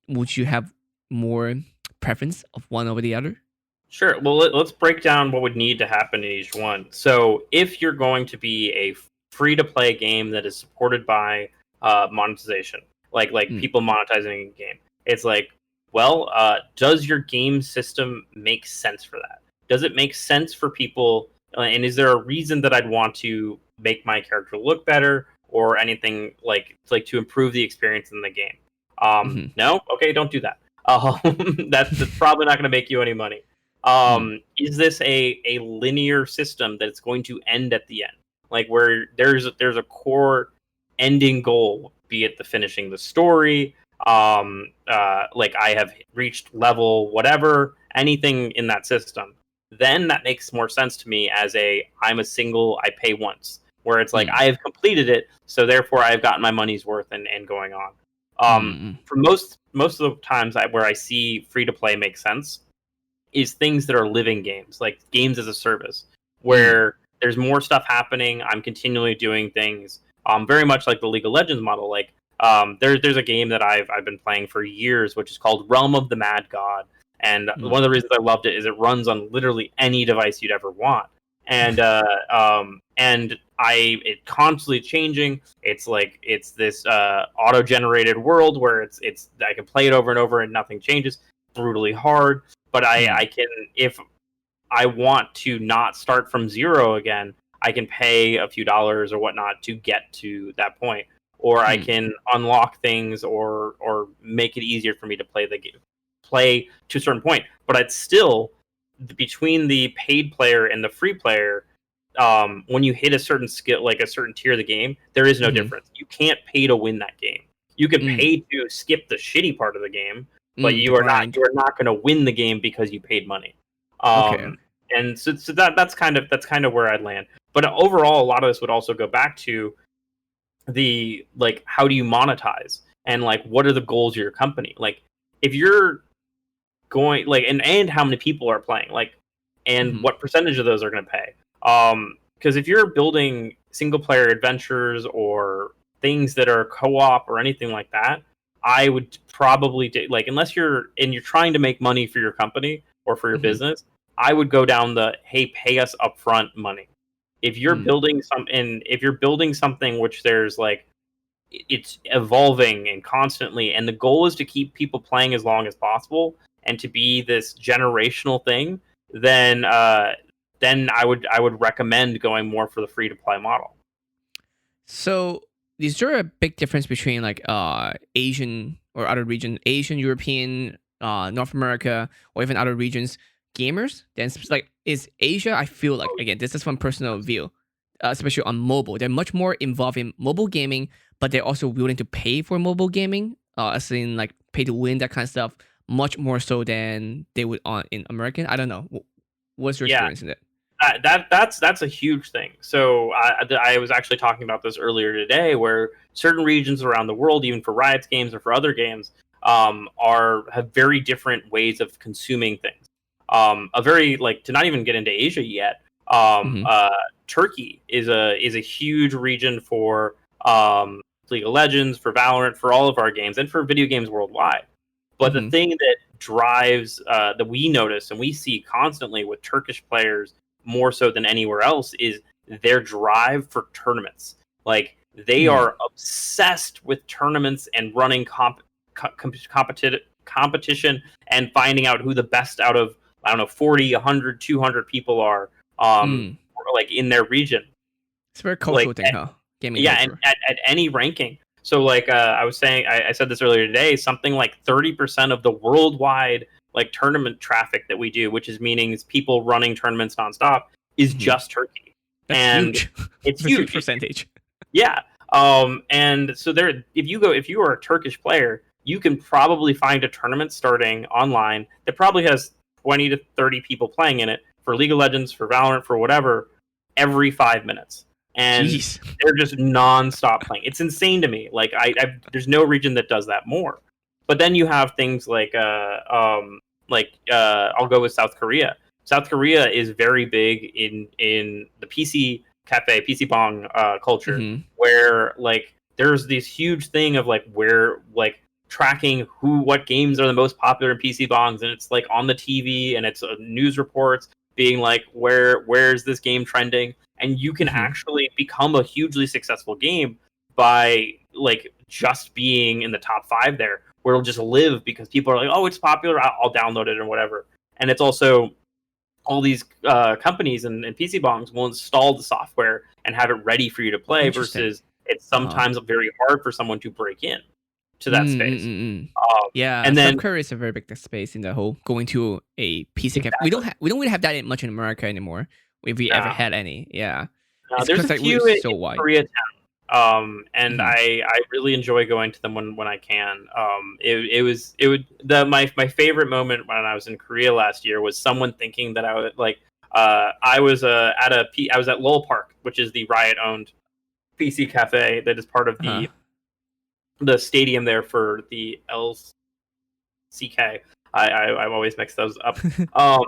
Speaker 1: Would you have more preference of one over the other?
Speaker 2: Sure. Well, let's break down what would need to happen in each one. So, if you're going to be a free to play game that is supported by monetization, like
Speaker 1: Mm.
Speaker 2: people monetizing a game, it's like, well, does your game system make sense for that? Does it make sense for people? And is there a reason that I'd want to make my character look better or anything like to improve the experience in the game?
Speaker 1: Mm-hmm.
Speaker 2: No, okay, don't do that. That's probably not going to make you any money.
Speaker 1: Mm.
Speaker 2: Is this a linear system that's going to end at the end, like where there's a core ending goal, be it the finishing the story, like I have reached level whatever, anything in that system, then that makes more sense to me as I'm a single, I pay once, where it's like
Speaker 1: Mm.
Speaker 2: I have completed it, so therefore I've gotten my money's worth and going on.
Speaker 1: Mm.
Speaker 2: For most of the times where I see free to play make sense is things that are living games, like games as a service,
Speaker 1: Mm.
Speaker 2: where there's more stuff happening. I'm continually doing things, very much like the League of Legends model. Like, there's a game that I've been playing for years, which is called Realm of the Mad God, and
Speaker 1: Mm.
Speaker 2: one of the reasons I loved it is it runs on literally any device you'd ever want, and it constantly changing. It's like it's this auto generated world where it's I can play it over and over and nothing changes. Brutally hard, but
Speaker 1: Mm.
Speaker 2: I can, if I want to not start from zero again, I can pay a few dollars or whatnot to get to that point, or I
Speaker 1: Mm.
Speaker 2: can unlock things or make it easier for me to play the game, play to a certain point. But it's still between the paid player and the free player. When you hit a certain skill, like a certain tier of the game, there is no
Speaker 1: Mm.
Speaker 2: difference. You can't pay to win that game. You can
Speaker 1: Mm.
Speaker 2: pay to skip the shitty part of the game, but
Speaker 1: The grind.
Speaker 2: you are not going to win the game because you paid money.
Speaker 1: Okay.
Speaker 2: And so that's kind of where I'd land. But overall, a lot of this would also go back to the, like, how do you monetize, and like what are the goals of your company? Like, if you're going, like, and how many people are playing, like, and
Speaker 1: Mm-hmm.
Speaker 2: what percentage of those are going to pay. Because if you're building single player adventures or things that are co-op or anything like that, I would probably like, unless you're trying to make money for your company or for your
Speaker 1: Mm-hmm.
Speaker 2: business, I would go down the, hey, pay us upfront money. If you're
Speaker 1: Mm.
Speaker 2: building something which there's like, it's evolving and constantly, and the goal is to keep people playing as long as possible and to be this generational thing, then I would recommend going more for the free to play model.
Speaker 1: So is there a big difference between like Asian or other region, Asian, European, North America, or even other regions gamers? Then like is Asia? I feel like, again, this is from personal view, especially on mobile. They're much more involved in mobile gaming, but they're also willing to pay for mobile gaming, as in like pay to win, that kind of stuff, much more so than they would on in American. I don't know. What's your
Speaker 2: Yeah,
Speaker 1: experience in it?
Speaker 2: that's a huge thing. So I was actually talking about this earlier today, where certain regions around the world, even for Riot's games or for other games, are have very different ways of consuming things. A very, like, to not even get into Asia yet.
Speaker 1: Mm-hmm.
Speaker 2: Turkey is a huge region for League of Legends, for Valorant, for all of our games, and for video games worldwide. But the
Speaker 1: Mm-hmm.
Speaker 2: thing that drives, that we notice and we see constantly with Turkish players more so than anywhere else, is their drive for tournaments. Like, they
Speaker 1: Mm.
Speaker 2: are obsessed with tournaments and running competition and finding out who the best out of, I don't know, 40, 100, 200 people are.
Speaker 1: Mm.
Speaker 2: like in their region.
Speaker 1: It's a very cultural
Speaker 2: Like,
Speaker 1: thing, huh? Gaming
Speaker 2: yeah, and
Speaker 1: culture.
Speaker 2: at any ranking. So like I was saying, I said this earlier today, something like 30% of the worldwide like tournament traffic that we do, which is meaning it's people running tournaments nonstop, is
Speaker 1: Mhm.
Speaker 2: just Turkey.
Speaker 1: That's
Speaker 2: And
Speaker 1: huge.
Speaker 2: it's
Speaker 1: That's a huge
Speaker 2: huge.
Speaker 1: percentage.
Speaker 2: Yeah. And so there, if you are a Turkish player, you can probably find a tournament starting online that probably has 20 to 30 people playing in it for League of Legends, for Valorant, for whatever, every 5 minutes. And
Speaker 1: Jeez.
Speaker 2: they're just non-stop playing. It's insane to me. Like there's no region that does that more. But then you have things like I'll go with South Korea. South Korea is very big in the PC cafe, PC bong culture,
Speaker 1: Hmm.
Speaker 2: where like there's this huge thing of like where like tracking what games are the most popular in PC bongs, and it's like on the TV and it's news reports being like where's this game trending, and you can
Speaker 1: Hmm.
Speaker 2: actually become a hugely successful game by like just being in the top 5 there, where it'll just live because people are like, oh, it's popular, I'll download it or whatever. And it's also all these companies and PC bongs will install the software and have it ready for you to play,
Speaker 1: Interesting.
Speaker 2: versus it's
Speaker 1: Uh-huh.
Speaker 2: sometimes very hard for someone to break in to that
Speaker 1: Mm, mm,
Speaker 2: space.
Speaker 1: mm, mm.
Speaker 2: Um,
Speaker 1: Yeah,
Speaker 2: and
Speaker 1: South
Speaker 2: then
Speaker 1: Korea is a very big space in the whole going to a PC cafe.
Speaker 2: exactly,
Speaker 1: We don't really have that much in America anymore. If we ever
Speaker 2: no,
Speaker 1: had any, yeah, it's
Speaker 2: there's a
Speaker 1: because like we're
Speaker 2: few in
Speaker 1: so wide.
Speaker 2: Korea. And
Speaker 1: Hmm.
Speaker 2: I really enjoy going to them when I can. It would the my favorite moment when I was in Korea last year was someone thinking that I would like I was I was at Lowell Park, which is the Riot owned PC cafe that is part of
Speaker 1: Uh-huh.
Speaker 2: the stadium there for the LCK. I've always mixed those up. Um,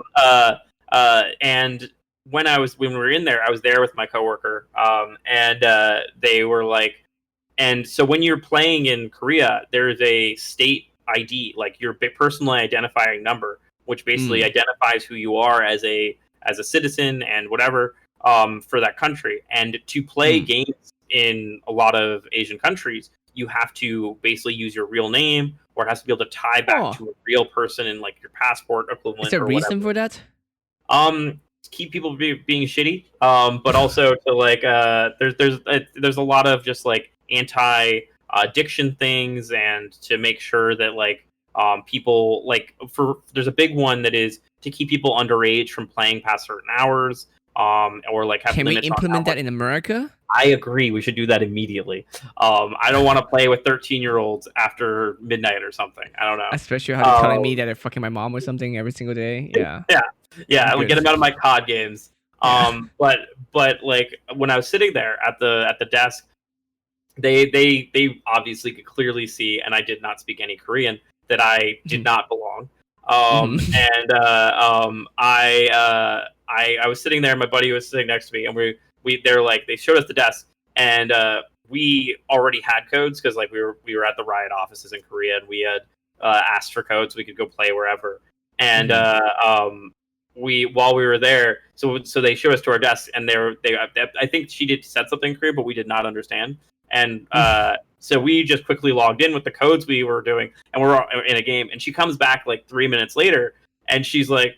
Speaker 2: and when we were in there, I was there with my coworker, and they were like, and so when you're playing in Korea, there's a state ID, like your personal identifying number, which basically
Speaker 1: Mm,
Speaker 2: identifies who you are as a citizen and whatever for that country. And to play
Speaker 1: mm.
Speaker 2: games in a lot of Asian countries, you have to basically use your real name, or it has to be able to tie back
Speaker 1: Oh,
Speaker 2: to a real person in like your passport
Speaker 1: is
Speaker 2: equivalent
Speaker 1: there a
Speaker 2: or whatever.
Speaker 1: reason for that?
Speaker 2: To keep people being shitty, but also to like there's a lot of just like anti addiction things, and to make sure that like people like for there's a big one that is to keep people underage from playing past certain hours, or like have
Speaker 1: Can we
Speaker 2: limits on how
Speaker 1: implement
Speaker 2: much.
Speaker 1: that in America?
Speaker 2: I agree, we should do that immediately. I don't want to play with 13-year-olds after midnight or something. I don't know.
Speaker 1: Especially how they're telling me
Speaker 2: Um,
Speaker 1: that they're fucking my mom or something every single day. Yeah,
Speaker 2: yeah, yeah,
Speaker 1: I'm
Speaker 2: I would get
Speaker 1: good.
Speaker 2: him out of my COD games.
Speaker 1: Yeah.
Speaker 2: But like when I was sitting there at the desk, they obviously could clearly see, and I did not speak any Korean, that I did
Speaker 1: Mhm.
Speaker 2: not belong.
Speaker 1: Mhm.
Speaker 2: And I was sitting there, my buddy was sitting next to me, and they're like they showed us the desk, and we already had codes because like we were at the Riot offices in Korea, and we had asked for codes so we could go play wherever. And
Speaker 1: Mhm.
Speaker 2: we while we were there, so they showed us to our desk, and they I think she did said something in Korean, but we did not understand. And so we just quickly logged in with the codes we were doing, and we're in a game. And she comes back like 3 minutes later, and she's like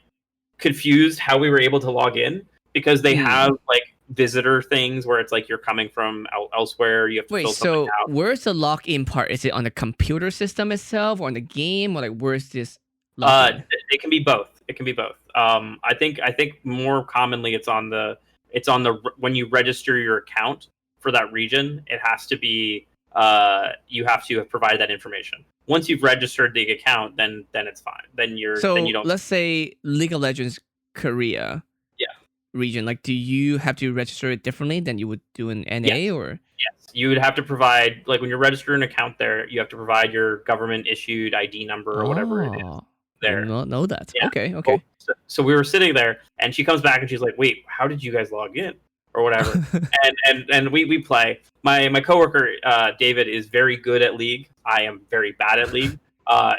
Speaker 2: confused how we were able to log in, because they
Speaker 1: Mm.
Speaker 2: have like visitor things where it's like you're coming from elsewhere, you have to
Speaker 1: Wait,
Speaker 2: fill something
Speaker 1: so
Speaker 2: out.
Speaker 1: where's the lock-in part? Is it on the computer system itself, or on the game, or like where's this
Speaker 2: Uh,
Speaker 1: login?
Speaker 2: it can be both. It can be both. I think more commonly it's on the when you register your account for that region, it has to be you have to have provided that information. Once you've registered the account, then it's fine. Then you
Speaker 1: So
Speaker 2: don't.
Speaker 1: let's say League of Legends Korea
Speaker 2: Yeah.
Speaker 1: region. Like, do you have to register it differently than you would do in NA,
Speaker 2: Yes.
Speaker 1: or?
Speaker 2: Yes. You would have to provide, like when you're registering an account there, you have to provide your government issued ID number or whatever it is
Speaker 1: Oh, I did
Speaker 2: there.
Speaker 1: not know that.
Speaker 2: Yeah.
Speaker 1: Okay,
Speaker 2: Well,
Speaker 1: okay.
Speaker 2: so we were sitting there, and she comes back and she's like, "Wait, how did you guys log in?" or whatever. And we play. My coworker David is very good at League. I am very bad at League.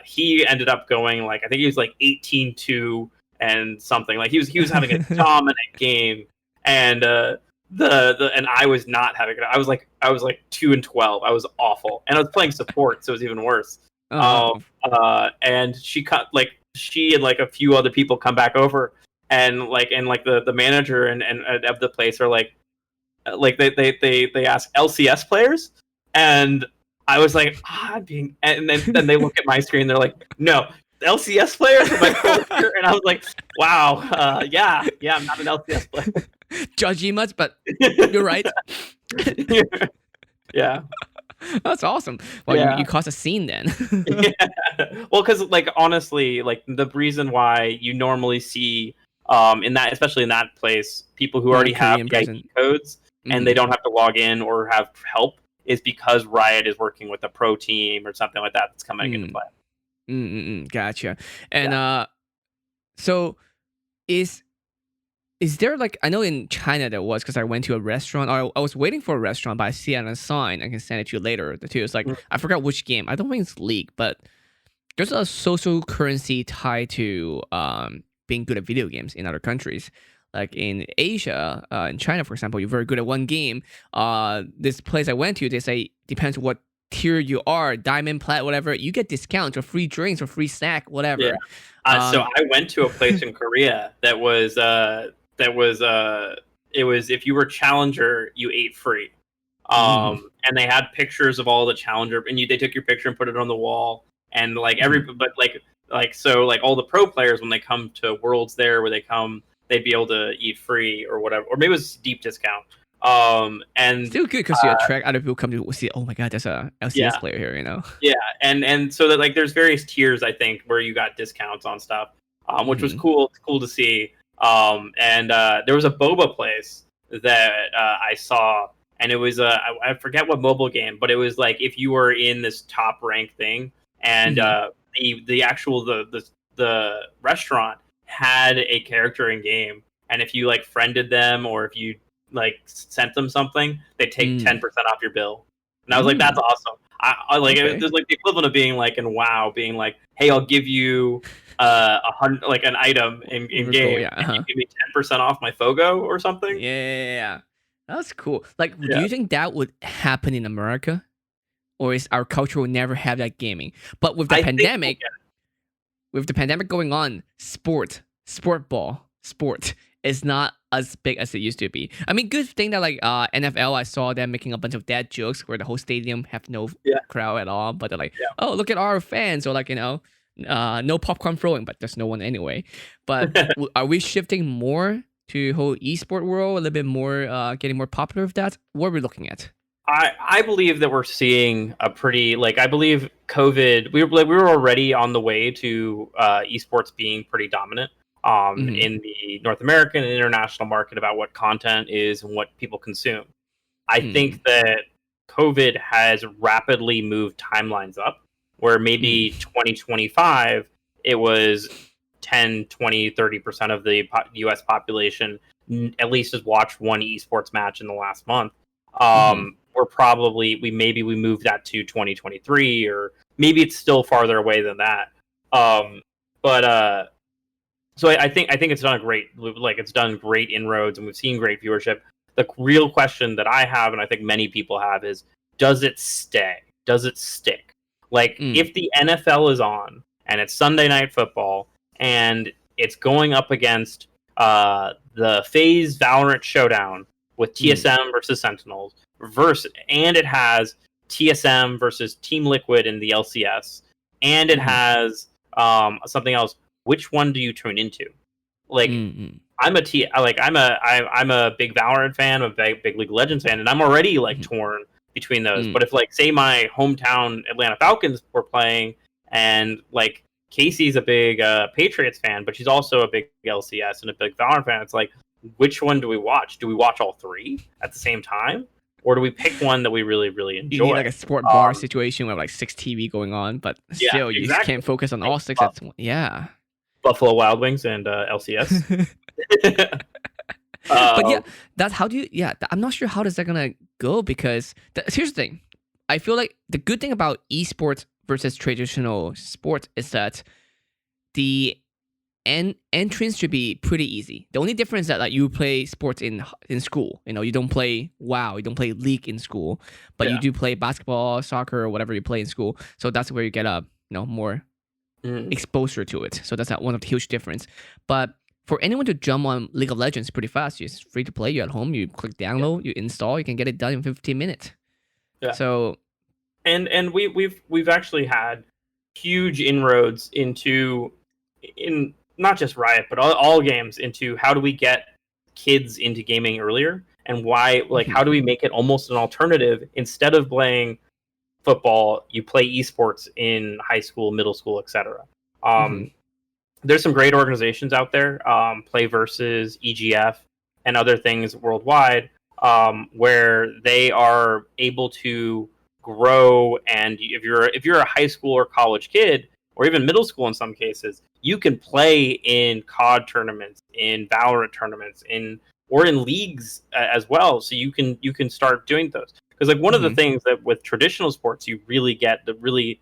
Speaker 2: He ended up going like I think he was like 18-2 and something. Like he was having a dominant game, and and I was not having it. I was like 2-12. I was awful, and I was playing support, so it was even worse. Um,
Speaker 1: Oh,
Speaker 2: and she and like a few other people come back over, and the manager and of the place are they ask LCS players, and I was like, and then they look at my screen, they're like, no, LCS players are my culture, and I was like, wow, yeah, I'm not an LCS player.
Speaker 1: Judgy much, but you're right.
Speaker 2: Yeah.
Speaker 1: That's awesome. Well, you caused a scene then.
Speaker 2: Yeah. Well, because honestly, the reason why you normally see in that, especially in that place, people who already have the ID codes and they don't have to log in or have help is because Riot is working with a pro team or something like that that's coming into play.
Speaker 1: Gotcha. And so is there I know in China there was, because I went to a restaurant, or I was waiting for a restaurant, but I see it on a sign. I can send it to you later. Too. It's I forgot which game. I don't think it's League, but there's a social currency tied to being good at video games in other countries. Like in Asia, in China, for example, you're very good at one game. This place I went to, they say depends what tier you are, diamond, plat, whatever, you get discounts or free drinks or free snack, whatever.
Speaker 2: Yeah. So I went to a place in Korea that was it was if you were challenger, you ate free. And they had pictures of all the challenger, and they took your picture and put it on the wall. And but all the pro players, when they come to Worlds there, where they'd be able to eat free or whatever, or maybe it was deep discount. And
Speaker 1: still good because you attract other people come to see. Oh my god, there's a LCS player here,
Speaker 2: Yeah, and so that there's various tiers, I think, where you got discounts on stuff, which was cool. It's cool to see. And there was a boba place that I saw, and it was I forget what mobile game, but it was if you were in this top rank thing, and the restaurant had a character in game, and if you friended them, or if you sent them something, they take 10% off your bill. And I was like, that's awesome. It was the equivalent of being in WoW, being hey, I'll give you an item in game, and you give me 10% off my Fogo or something.
Speaker 1: Yeah. That's cool. Do you think that would happen in America? Or is our culture will never have that gaming? But with the pandemic, going on, sport is not as big as it used to be. I mean, good thing that NFL, I saw them making a bunch of dad jokes where the whole stadium have no crowd at all, but they're oh, look at our fans, or no popcorn throwing, but there's no one anyway. But are we shifting more to whole esport world, a little bit more, getting more popular with that? What are we looking at?
Speaker 2: I believe that we're seeing a pretty I believe COVID. We were already on the way to esports being pretty dominant in the North American and international market about what content is and what people consume. I think that COVID has rapidly moved timelines up, where maybe 2025 it was 10, 20, 30% of the US population at least has watched one esports match in the last month. We're probably we moved that to 2023, or maybe it's still farther away than that. So I think it's done it's done great inroads, and we've seen great viewership. The real question that I have, and I think many people have, is does it stay? Does it stick? If the NFL is on and it's Sunday Night Football and it's going up against the FaZe Valorant Showdown with TSM versus Sentinels, and it has TSM versus Team Liquid in the LCS, and it has something else. Which one do you tune into? I'm a big Valorant fan, I'm a big League of Legends fan, and I'm already torn between those. But if say my hometown Atlanta Falcons were playing, and Casey's a big Patriots fan, but she's also a big LCS and a big Valorant fan, it's which one do we watch? Do we watch all three at the same time? Or do we pick one that we really, really enjoy?
Speaker 1: You need a sport bar situation with 6 TV going on, but still you can't focus on all 6 at once. Yeah.
Speaker 2: Buffalo Wild Wings and LCS.
Speaker 1: But that's how do you? I'm not sure how is that gonna go, because here's the thing. I feel like the good thing about esports versus traditional sports is that the entrance should be pretty easy. The only difference is that you play sports in school. You don't play WoW, you don't play League in school, but you do play basketball, soccer, or whatever you play in school. So that's where you get more exposure to it. So that's one of the huge difference. But for anyone to jump on League of Legends pretty fast. It's free to play. You're at home. You click download. You install. You can get it done in 15 minutes.
Speaker 2: Yeah.
Speaker 1: So,
Speaker 2: and we've actually had huge inroads into in not just Riot but all games into how do we get kids into gaming earlier, and why, like, how do we make it almost an alternative? Instead of playing football, you play esports in high school, middle school, etc. There's some great organizations out there, Play Versus, EGF, and other things worldwide, where they are able to grow. And if you're a high school or college kid, or even middle school in some cases, you can play in COD tournaments, in Valorant tournaments, or in leagues as well. So you can start doing those. Because like one of the things that with traditional sports you really get the really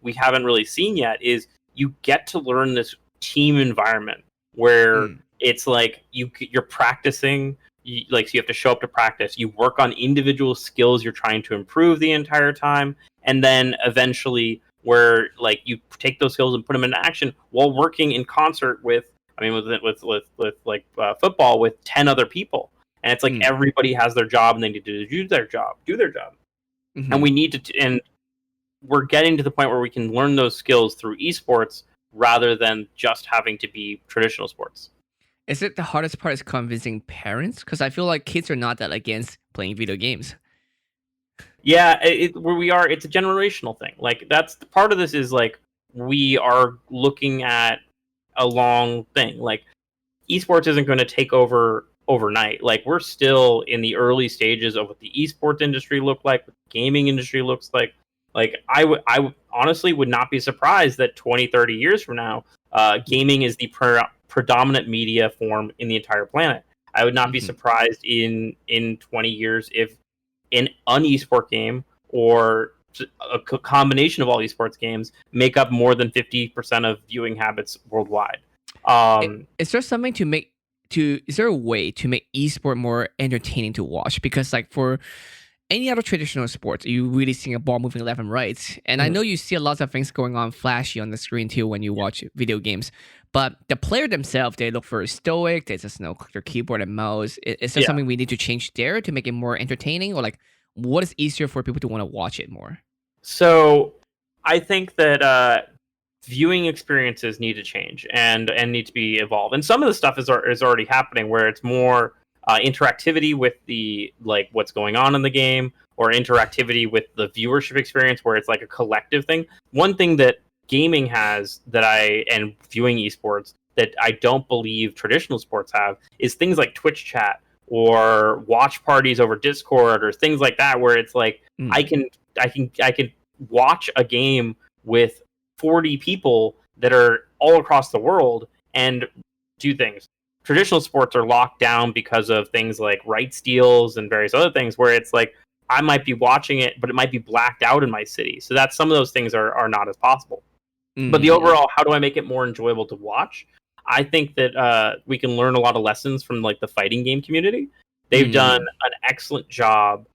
Speaker 2: we haven't really seen yet is you get to learn this team environment where it's like you're practicing. So you have to show up to practice. You work on individual skills you're trying to improve the entire time, and then eventually, where like you take those skills and put them into action while working in concert with football with 10 other people. And it's like everybody has their job and they need to do their job. And we need to, and we're getting to the point where we can learn those skills through esports rather than just having to be traditional sports.
Speaker 1: Is it the hardest part is convincing parents? Because I feel like kids are not that against playing video games.
Speaker 2: Yeah, where we are, it's a generational thing. Like that's part of this is like we are looking at a long thing. Like esports isn't going to take over overnight. Like we're still in the early stages of what the esports industry look like, what the gaming industry looks like. Like I honestly would not be surprised that 20, 30 years from now, gaming is the predominant media form in the entire planet. I would not be surprised in 20 years if an esport game or a combination of all esports games make up more than 50% of viewing habits worldwide.
Speaker 1: Is there something is there a way to make esport more entertaining to watch? Because like for any other traditional sports, you really see a ball moving left and right. And I know you see a lot of things going on flashy on the screen too when you watch video games. But the player themselves, they look very stoic. They just click their keyboard and mouse. Is there something we need to change there to make it more entertaining? Or like, what is easier for people to want to watch it more?
Speaker 2: So I think that viewing experiences need to change and need to be evolved. And some of the stuff is already happening where it's more interactivity with the like what's going on in the game, or interactivity with the viewership experience where it's like a collective thing. One thing that gaming has and viewing esports that I don't believe traditional sports have is things like Twitch chat or watch parties over Discord or things like that, where it's like I can watch a game with 40 people that are all across the world and do things. Traditional sports are locked down because of things like rights deals and various other things where it's like I might be watching it, but it might be blacked out in my city. So that some of those things are not as possible. But the overall, how do I make it more enjoyable to watch? I think that we can learn a lot of lessons from like the fighting game community. They've done an excellent job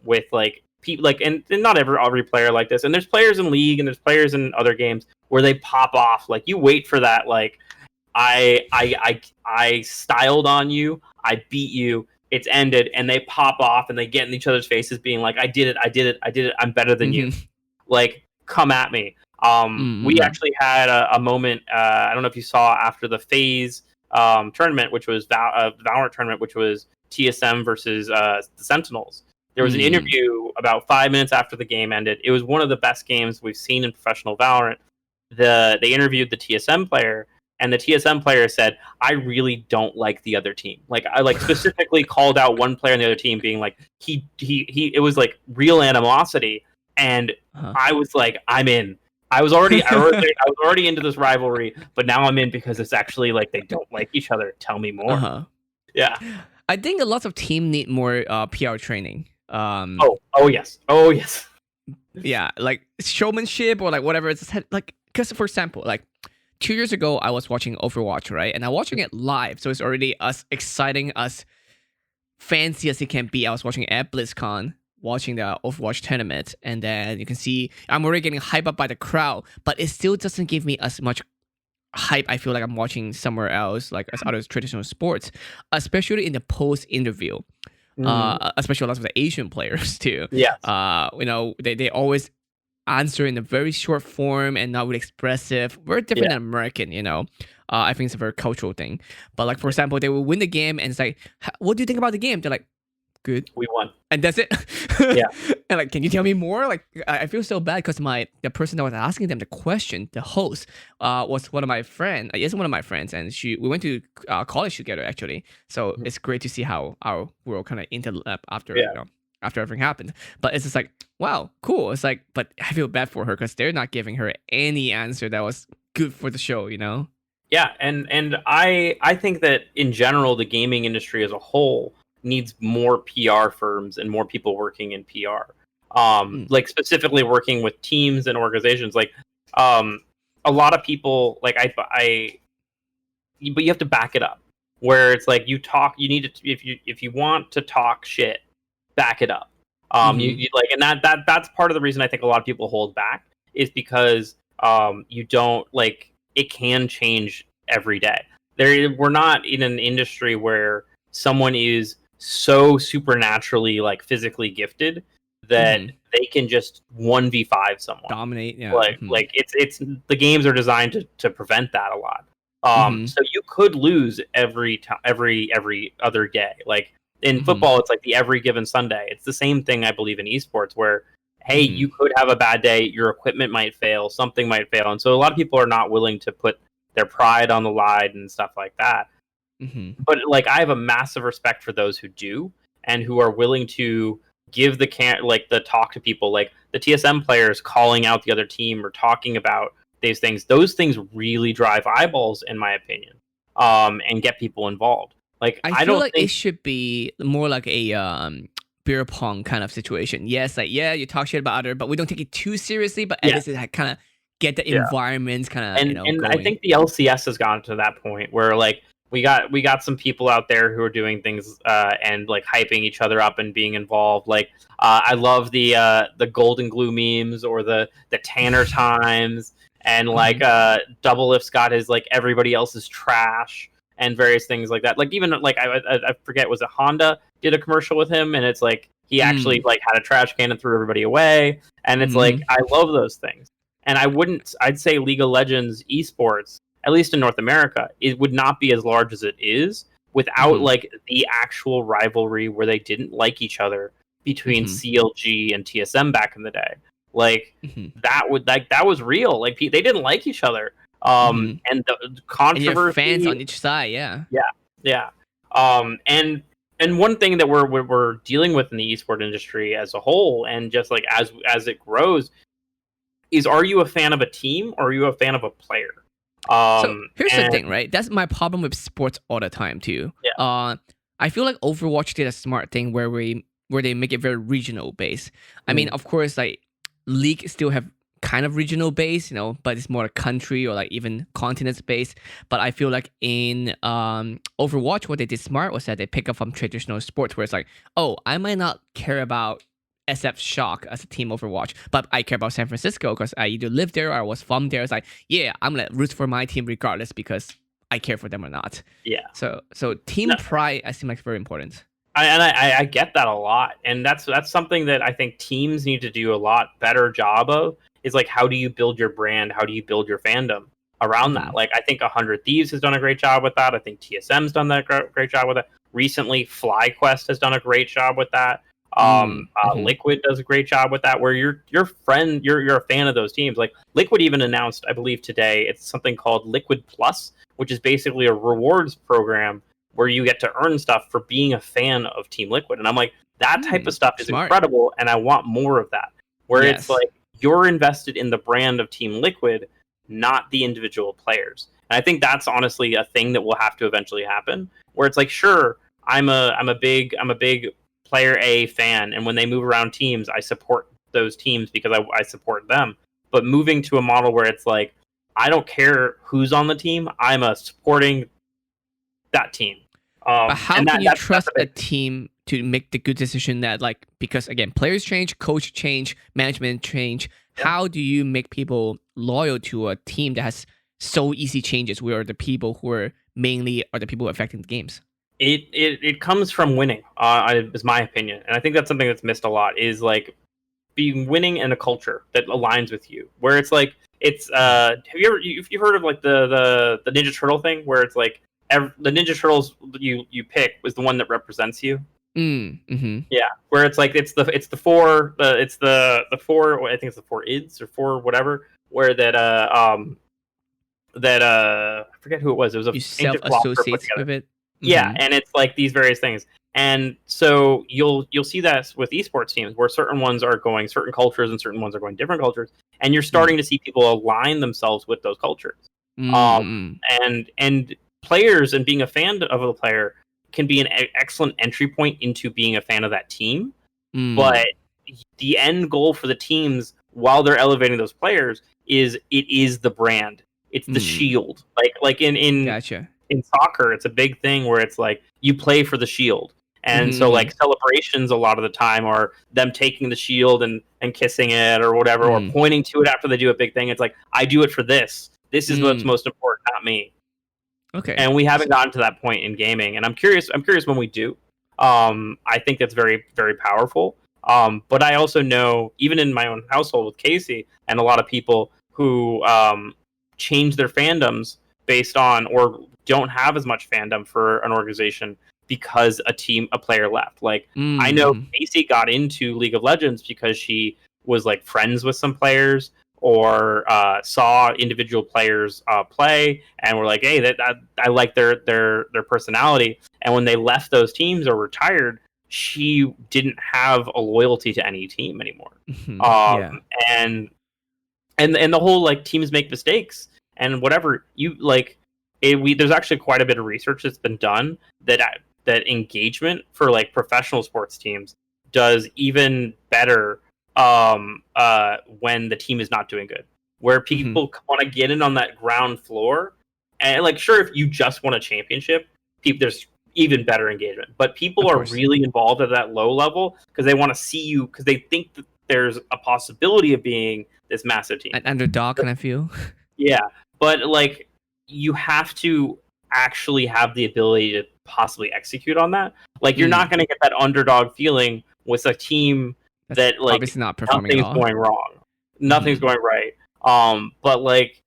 Speaker 2: with like people like, and not every player like this. And there's players in League and there's players in other games where they pop off. Like you wait for that. Like I styled on you. I beat you. It's ended, and they pop off and they get in each other's faces, being like, "I did it. I'm better than you. Like, come at me." We actually had a moment. I don't know if you saw after the FaZe tournament, which was Valorant tournament, which was TSM versus the Sentinels. There was an interview about 5 minutes after the game ended. It was one of the best games we've seen in professional Valorant. They interviewed the TSM player, and the TSM player said, "I really don't like the other team." Like I specifically called out one player on the other team, being like, he. It was like real animosity, and I was like, "I'm in." I was already into this rivalry, but now I'm in because it's actually like they don't like each other. Tell me more. Yeah,
Speaker 1: I think a lot of teams need more PR training.
Speaker 2: Oh yes.
Speaker 1: Yeah, like showmanship or like whatever. It's like because for example, like 2 years ago, I was watching Overwatch, right? And I'm watching it live, so it's already as exciting, as fancy as it can be. I was watching at BlizzCon, watching the Overwatch tournament, and then you can see I'm already getting hyped up by the crowd, but it still doesn't give me as much hype I feel like I'm watching somewhere else, like as other traditional sports, especially in the post interview.
Speaker 2: Mm,
Speaker 1: Especially a lot of the Asian players too.
Speaker 2: yes.
Speaker 1: They always answer in a very short form and not really expressive. Very different
Speaker 2: Yeah.
Speaker 1: than American, I think it's a very cultural thing. But like for example, they will win the game and it's like, what do you think about the game? They're like, good.
Speaker 2: We won.
Speaker 1: And that's it.
Speaker 2: Yeah.
Speaker 1: And like, can you tell me more? Like, I feel so bad because the person that was asking them the question, the host, was one of my friends. Is one of my friends, and we went to college together actually. So
Speaker 2: Mhm.
Speaker 1: it's great to see how our world kind of interlap after
Speaker 2: Yeah.
Speaker 1: after everything happened. But it's just like, wow, cool. It's like, but I feel bad for her because they're not giving her any answer that was good for the show.
Speaker 2: Yeah, and I think that in general the gaming industry as a whole needs more PR firms and more people working in PR.
Speaker 1: Mm.
Speaker 2: Like specifically working with teams and organizations. Like um, a lot of people like but you have to back it up. Where it's like you need to if you want to talk shit, back it up.
Speaker 1: Mm-hmm.
Speaker 2: You like, and that's part of the reason I think a lot of people hold back is because you don't like it can change every day. We're not in an industry where someone is so supernaturally like physically gifted that
Speaker 1: Mm-hmm.
Speaker 2: they can just 1v5 someone.
Speaker 1: Dominate. Yeah. Mm-hmm.
Speaker 2: Like it's the games are designed to prevent that a lot.
Speaker 1: Mm-hmm.
Speaker 2: So you could lose every time, every other day. Like in
Speaker 1: Mm-hmm.
Speaker 2: football, it's like the every given Sunday. It's the same thing, I believe, in esports, where hey,
Speaker 1: Mm-hmm.
Speaker 2: you could have a bad day, your equipment might fail, something might fail, and so a lot of people are not willing to put their pride on the line and stuff like that.
Speaker 1: Mm-hmm.
Speaker 2: But like, I have a massive respect for those who do and who are willing to give the talk to people, like the TSM players calling out the other team or talking about these things. Those things really drive eyeballs, in my opinion, and get people involved. Like,
Speaker 1: I
Speaker 2: I
Speaker 1: feel
Speaker 2: don't
Speaker 1: like it
Speaker 2: think,
Speaker 1: should be more like a beer pong kind of situation. Yes, like yeah, you talk shit about other, but we don't take it too seriously. But at
Speaker 2: yeah,
Speaker 1: least it kind of get the
Speaker 2: yeah.
Speaker 1: environments kind of
Speaker 2: And I
Speaker 1: going.
Speaker 2: think the LCS has gotten to that point where like we got some people out there who are doing things and like hyping each other up and being involved. Like I love the golden glue memes or the Tanner times and like
Speaker 1: Hmm.
Speaker 2: Double Lift's got his like everybody else's trash and various things like that. Like even like I forget, was it Honda did a commercial with him and it's like he actually
Speaker 1: Mm.
Speaker 2: like had a trash can and threw everybody away and it's like
Speaker 1: Hmm.
Speaker 2: I love those things. And I'd say League of Legends esports, at least in North America, it would not be as large as it is without
Speaker 1: Hmm.
Speaker 2: like the actual rivalry where they didn't like each other between
Speaker 1: Hmm.
Speaker 2: CLG and TSM back in the day. Like
Speaker 1: Hmm.
Speaker 2: that was real. Like they didn't like each other.
Speaker 1: Hmm.
Speaker 2: And the
Speaker 1: And you have fans
Speaker 2: controversy,
Speaker 1: on each side. Yeah.
Speaker 2: yeah, yeah. And one thing that we're dealing with in the esport industry as a whole, and just like as it grows, is are you a fan of a team or are you a fan of a player?
Speaker 1: So here's the
Speaker 2: And
Speaker 1: thing, right? That's my problem with sports all the time too.
Speaker 2: yeah,
Speaker 1: I feel like Overwatch did a smart thing where they make it very regional based. I mean,
Speaker 2: mm,
Speaker 1: of course, like League still have kind of regional based, but it's more a country or like even continents based. But I feel like in Overwatch, what they did smart was that they pick up from traditional sports, where it's like, oh, I might not care about SF Shock as a team Overwatch, but I care about San Francisco because I either lived there or I was from there. It's like, yeah, I'm gonna root for my team regardless because I care for them or not.
Speaker 2: yeah.
Speaker 1: So team
Speaker 2: No,
Speaker 1: pride I seem like very important.
Speaker 2: I get that a lot, and that's something that I think teams need to do a lot better job of. Is like, how do you build your brand? How do you build your fandom around
Speaker 1: Hmm.
Speaker 2: that? Like, I think 100 Thieves has done a great job with that. I think TSM's done that great job with it. Recently, FlyQuest has done a great job with that.
Speaker 1: Mm. Hmm.
Speaker 2: Liquid does a great job with that, where you're a fan of those teams. Like Liquid even announced, I believe today, it's something called Liquid Plus, which is basically a rewards program where you get to earn stuff for being a fan of Team Liquid. And I'm like, that type of
Speaker 1: Mm.
Speaker 2: stuff is
Speaker 1: Smart.
Speaker 2: incredible, and I want more of that. Where it's
Speaker 1: Yes.
Speaker 2: like you're invested in the brand of Team Liquid, not the individual players. And I think that's honestly a thing that will have to eventually happen. Where it's like, sure, I'm a big player A fan, and when they move around teams, I support those teams because I support them. But moving to a model where it's like, I don't care who's on the team, I'm a supporting that team.
Speaker 1: But how
Speaker 2: And
Speaker 1: can you
Speaker 2: that's a
Speaker 1: trust a
Speaker 2: big
Speaker 1: team to make the good decision that like because again players change, coach change, management change.
Speaker 2: yeah.
Speaker 1: How do you make people loyal to a team that has so easy changes where the people who are mainly are the people affecting the games?
Speaker 2: It comes from winning, is my opinion, and I think that's something that's missed a lot. Is like being winning in a culture that aligns with you, where it's like it's have you heard of like the Ninja Turtle thing, where it's like the Ninja Turtles you pick was the one that represents you.
Speaker 1: Mm-hmm.
Speaker 2: Yeah, where it's like it's the four it's the four, I think it's the four ids or four whatever, where I forget who it was. It was a
Speaker 1: You
Speaker 2: ancient philosopher put
Speaker 1: self-associate
Speaker 2: together.
Speaker 1: with it.
Speaker 2: Yeah,
Speaker 1: Mm-hmm.
Speaker 2: and it's like these various things. And so you'll see that with esports teams where certain ones are going certain cultures and certain ones are going different cultures, and you're starting to see people align themselves with those cultures. Um,
Speaker 1: Mm-hmm.
Speaker 2: and players and being a fan of a player can be an excellent entry point into being a fan of that team.
Speaker 1: Mm.
Speaker 2: But the end goal for the teams while they're elevating those players is the brand. It's the
Speaker 1: Mm.
Speaker 2: shield. Like
Speaker 1: Gotcha.
Speaker 2: in soccer, it's a big thing where it's like you play for the shield. And so
Speaker 1: Mm-hmm.
Speaker 2: like celebrations a lot of the time are them taking the shield and kissing it or whatever, or
Speaker 1: Mm-hmm.
Speaker 2: pointing to it after they do a big thing. It's like, I do it for this. This is what's
Speaker 1: Mm.
Speaker 2: most important, not me.
Speaker 1: Okay.
Speaker 2: And we haven't gotten to that point in gaming. And I'm curious when we do. I think that's very, very powerful. But I also know, even in my own household with Casey and a lot of people who change their fandoms based on or don't have as much fandom for an organization because a player left. Like I know
Speaker 1: Mm-hmm.
Speaker 2: Casey got into League of Legends because she was like friends with some players or saw individual players play and were like, hey, that I like their personality. And when they left those teams or retired, she didn't have a loyalty to any team anymore.
Speaker 1: Mm-hmm.
Speaker 2: Um,
Speaker 1: Yeah.
Speaker 2: and and the whole like teams make mistakes and whatever you like. There's actually quite a bit of research that's been done that engagement for like professional sports teams does even better when the team is not doing good, where
Speaker 1: Mm-hmm.
Speaker 2: people want to get in on that ground floor. And like, sure, if you just won a championship, there's even better engagement, but people
Speaker 1: Of
Speaker 2: are
Speaker 1: course.
Speaker 2: really involved at that low level because they want to see you, because they think that there's a possibility of being this massive team.
Speaker 1: An underdog kind of feel.
Speaker 2: Yeah, but like you have to actually have the ability to possibly execute on that. Like you're not
Speaker 1: Mm.
Speaker 2: going to get that underdog feeling with a team
Speaker 1: That's
Speaker 2: that like
Speaker 1: obviously not performing at
Speaker 2: nothing's
Speaker 1: all.
Speaker 2: going wrong, nothing's
Speaker 1: Mm-hmm.
Speaker 2: going right. But like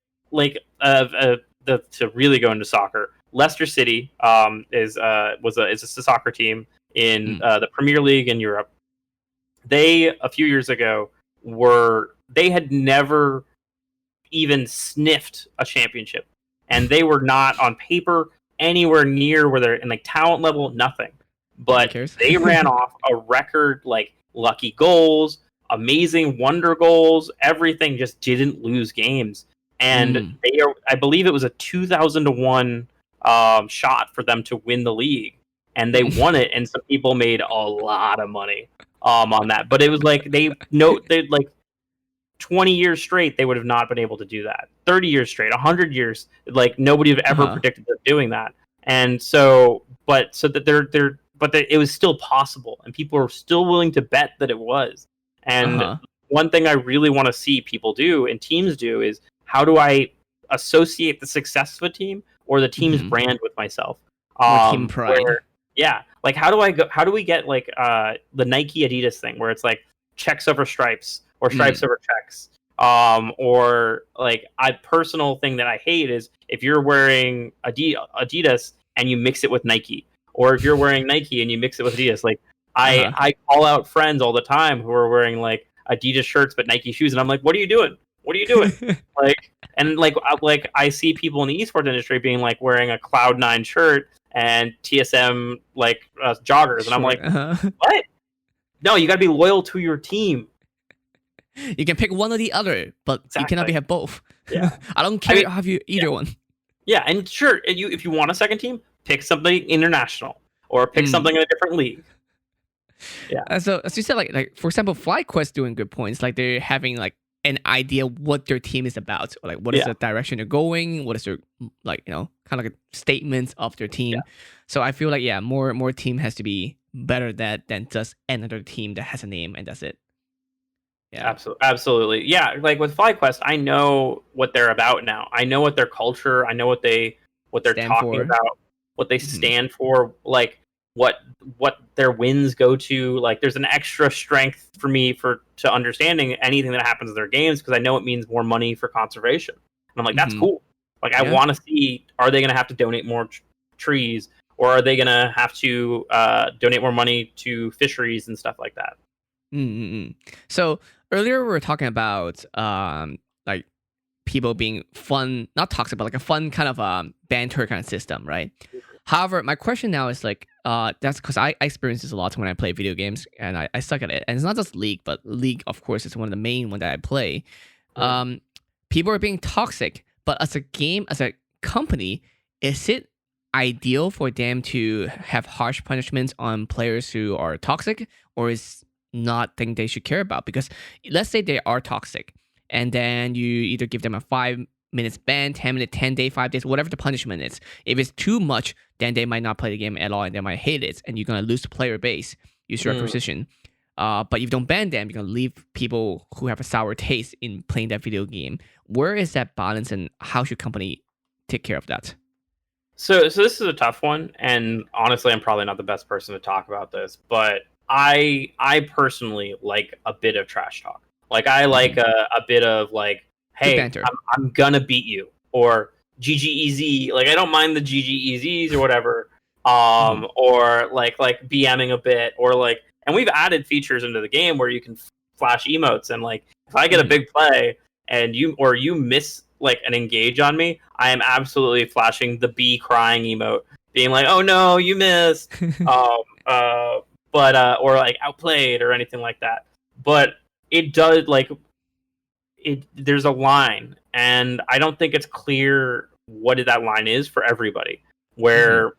Speaker 2: to really go into soccer, Leicester City is a soccer team in
Speaker 1: Mm.
Speaker 2: the Premier League in Europe. They a few years ago they had never even sniffed a championship, and they were not on paper anywhere near where they're in like talent level, nothing.
Speaker 1: Nobody
Speaker 2: But
Speaker 1: cares.
Speaker 2: they ran off a record like lucky goals, amazing wonder goals, everything, just didn't lose games. And
Speaker 1: Mm.
Speaker 2: I believe it was a 2,000 to 1 shot for them to win the league, and they
Speaker 1: Mm.
Speaker 2: won it. And some people made a lot of money on that. But it was like they like 20 years straight, they would have not been able to do that. 30 years straight, 100 years, like nobody would have ever
Speaker 1: Uh-huh.
Speaker 2: predicted them doing that. And so, but so that it was still possible, and people are still willing to bet that it was. And
Speaker 1: Uh-huh.
Speaker 2: one thing I really want to see people do and teams do is, how do I associate the success of a team or the team's
Speaker 1: Mm-hmm.
Speaker 2: brand with myself?
Speaker 1: More team pride.
Speaker 2: Where yeah, like how do we get like the Nike Adidas thing where it's like checks over stripes or stripes
Speaker 1: Mm.
Speaker 2: over checks. Or like a personal thing that I hate is if you're wearing Adidas and you mix it with Nike, or if you're wearing Nike and you mix it with Adidas. Like
Speaker 1: Uh-huh.
Speaker 2: I call out friends all the time who are wearing like Adidas shirts but Nike shoes, and I'm like, what are you doing? What are you doing? Like, and like I see people in the esports industry being like wearing a Cloud9 shirt and TSM like joggers, and I'm
Speaker 1: Sure.
Speaker 2: like,
Speaker 1: Uh-huh.
Speaker 2: what? No, you got to be loyal to your team.
Speaker 1: You can pick one or the other, but you cannot
Speaker 2: Exactly.
Speaker 1: have both.
Speaker 2: Yeah.
Speaker 1: I don't
Speaker 2: I
Speaker 1: care
Speaker 2: mean,
Speaker 1: have you
Speaker 2: yeah.
Speaker 1: either one.
Speaker 2: Yeah, and sure, if you want a second team, pick something international or pick
Speaker 1: Mm.
Speaker 2: something in a different league. Yeah,
Speaker 1: So as you said, like for example, FlyQuest doing good points. Like they're having like an idea what their team is about, or like what is
Speaker 2: yeah,
Speaker 1: the direction they're going, what is their like kind of like statements of their
Speaker 2: yeah.
Speaker 1: team. So I feel like more team has to be better that than just another team that has a name and that's it. Yeah.
Speaker 2: Absolutely. Yeah, like with FlyQuest, I know what they're about now. I know what their culture, I know what they're
Speaker 1: Stand
Speaker 2: talking
Speaker 1: for.
Speaker 2: about, what they
Speaker 1: Hmm.
Speaker 2: stand for, like what their wins go to. Like there's an extra strength for me to understanding anything that happens in their games because I know it means more money for conservation. And I'm like, that's
Speaker 1: Hmm.
Speaker 2: cool. Like I
Speaker 1: Yeah.
Speaker 2: want to see, are they going to have to donate more trees, or are they going to have to donate more money to fisheries and stuff like that?
Speaker 1: Mm-mm. So earlier we were talking about like people being fun, not toxic, but like a fun kind of banter kind of system, right? However, my question now is like, that's because I experience this a lot when I play video games, and I suck at it. And it's not just League, but League, of course, is one of the main one that I play.
Speaker 2: Right.
Speaker 1: People are being toxic, but as a game, as a company, is it ideal for them to have harsh punishments on players who are toxic, or is not thing they should care about? Because let's say they are toxic, and then you either give them a 5 minutes ban, 10 minute, 10 day, 5 days, whatever the punishment is. If it's too much, then they might not play the game at all, and they might hate it, and you're gonna lose the player base, use your
Speaker 2: Mm.
Speaker 1: acquisition. But if you don't ban them, you're gonna leave people who have a sour taste in playing that video game. Where is that balance, and how should company take care of that?
Speaker 2: So this is a tough one, and honestly, I'm probably not the best person to talk about this, but I personally like a bit of trash talk. Like I like
Speaker 1: Hmm.
Speaker 2: a bit of like,
Speaker 1: Good
Speaker 2: hey,
Speaker 1: banter.
Speaker 2: I'm gonna beat you, or GGEZ. Like I don't mind the GGEZs or whatever.
Speaker 1: Hmm.
Speaker 2: Or like BMing a bit, or like, and we've added features into the game where you can flash emotes, and like if I get a
Speaker 1: Hmm.
Speaker 2: big play and you miss like an engage on me, I am absolutely flashing the bee crying emote, being like, "Oh no, you missed," um, but or like outplayed or anything like that. But it does like it. There's a line, and I don't think it's clear what that line is for everybody.
Speaker 1: Hmm.
Speaker 2: Where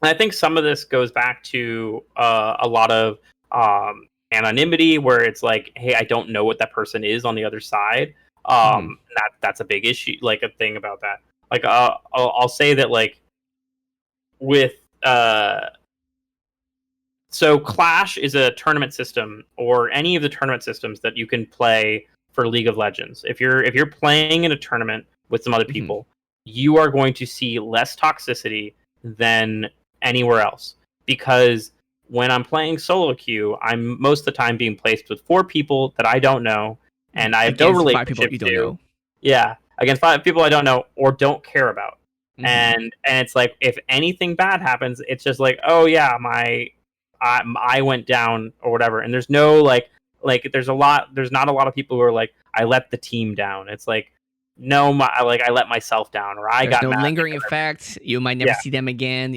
Speaker 2: I think some of this goes back to a lot of anonymity, where it's like, hey, I don't know what that person is on the other side.
Speaker 1: Hmm.
Speaker 2: That's a big issue, like a thing about that. Like, I'll say that like with uh, so Clash is a tournament system, or any of the tournament systems that you can play for League of Legends. If you're playing in a tournament with some other
Speaker 1: Hmm.
Speaker 2: people, you are going to see less toxicity than anywhere else, because when I'm playing solo queue, I'm most of the time being placed with four people that I don't know and I have no
Speaker 1: Against five people
Speaker 2: relationship
Speaker 1: you don't
Speaker 2: to.
Speaker 1: know.
Speaker 2: Yeah, against five people I don't know or don't care about.
Speaker 1: Hmm.
Speaker 2: And it's like, if anything bad happens, it's just like, oh yeah, I went down or whatever. And there's no there's not a lot of people who are like, I let the team down. It's like, no, I let myself down, or I
Speaker 1: There's
Speaker 2: got
Speaker 1: no
Speaker 2: mad
Speaker 1: lingering
Speaker 2: because
Speaker 1: effect. You might never
Speaker 2: yeah,
Speaker 1: see them again.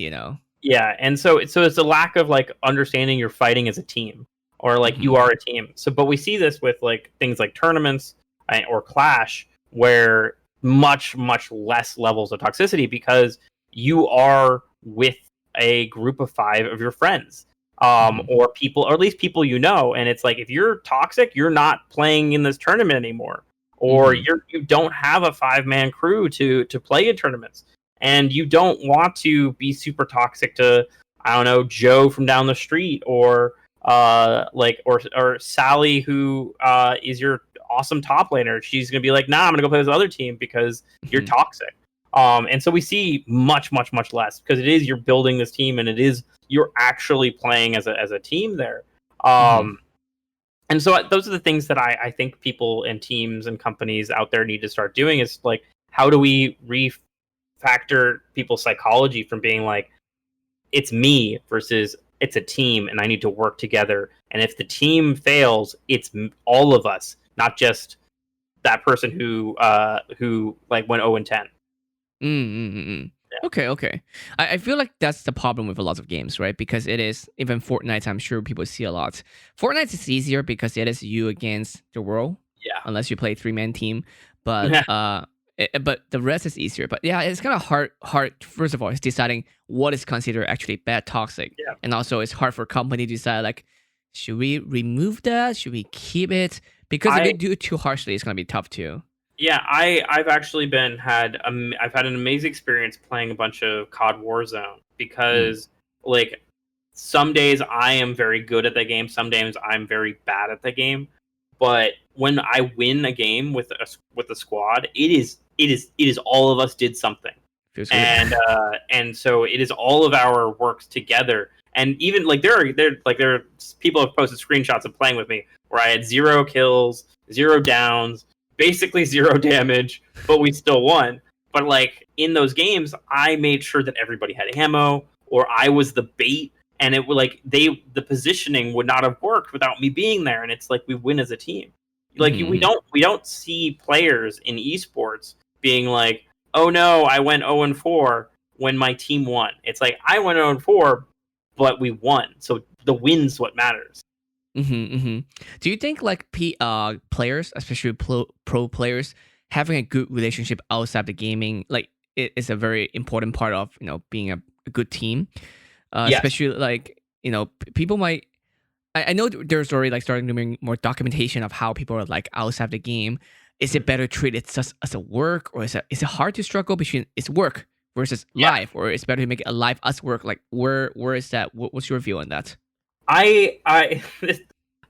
Speaker 2: yeah. And so it's a lack of like understanding you're fighting as a team, or like you
Speaker 1: Hmm.
Speaker 2: are a team. So, but we see this with like things like tournaments or Clash, where much less levels of toxicity, because you are with a group of five of your friends,
Speaker 1: Hmm.
Speaker 2: or people, or at least people you know. And it's like, if you're toxic, you're not playing in this tournament anymore, or
Speaker 1: Hmm.
Speaker 2: you don't have a 5-man crew to play in tournaments, and you don't want to be super toxic to, I don't know, Joe from down the street, or or Sally, who is your awesome top laner. She's gonna be like, nah, I'm gonna go play with this other team because you're
Speaker 1: Hmm.
Speaker 2: toxic. And so we see much less, because it is, you're building this team, and it is, you're actually playing as a team there.
Speaker 1: Hmm.
Speaker 2: Um, and so those are the things that I think people and teams and companies out there need to start doing, is like, how do we refactor people's psychology from being like, it's me versus it's a team and I need to work together. And if the team fails, it's all of us, not just that person who like went 0 and 10.
Speaker 1: Mm-mm-mm.
Speaker 2: Yeah.
Speaker 1: Okay. I feel like that's the problem with a lot of games, right? Because it is, even Fortnite, I'm sure people see a lot. Fortnite is easier because it is you against the world, unless you play 3-man team. But
Speaker 2: Yeah.
Speaker 1: but the rest is easier. But yeah, it's kind of hard. First of all, it's deciding what is considered actually bad toxic,
Speaker 2: Yeah.
Speaker 1: and also it's hard for company to decide like, should we remove that? Should we keep it? Because if you
Speaker 2: I
Speaker 1: do it too harshly, it's gonna be tough too.
Speaker 2: Yeah, I've actually I've had an amazing experience playing a bunch of COD Warzone,
Speaker 1: Mm.
Speaker 2: because like some days I am very good at the game, some days I'm very bad at the game, but when I win a game with a squad, it is all of us did something.
Speaker 1: Feels good.
Speaker 2: And so it is all of our works together. And even like there are people have posted screenshots of playing with me where I had 0 kills, 0 downs, basically 0 damage, but we still won. But like in those games, I made sure that everybody had ammo, or I was the bait, and it would like the positioning would not have worked without me being there. And it's like we win as a team. Like we don't see players in esports being like, oh no, I went 0-4 when my team won. It's like I went 0-4, but we won. So the win's what matters.
Speaker 1: Do you think like players, especially pro players, having a good relationship outside the gaming, like it is a very important part of being a good team,
Speaker 2: Yes.
Speaker 1: especially like people might. I know there's already like starting to be more documentation of how people are like outside the game. Is it better treated just as a work, or is it hard to struggle between it's work versus life, or it's better to make it a life as work? Like where is that? What's your view on that?
Speaker 2: I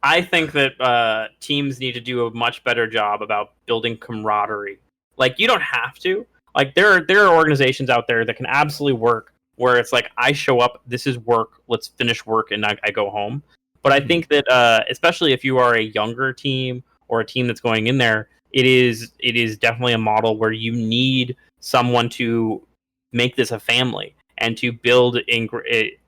Speaker 2: I think that teams need to do a much better job about building camaraderie. Like you don't have to. Like there are organizations out there that can absolutely work where it's like I show up, this is work, let's finish work, and I go home. But I think that especially if you are a younger team or a team that's going in there, it is definitely a model where you need someone to make this a family and to build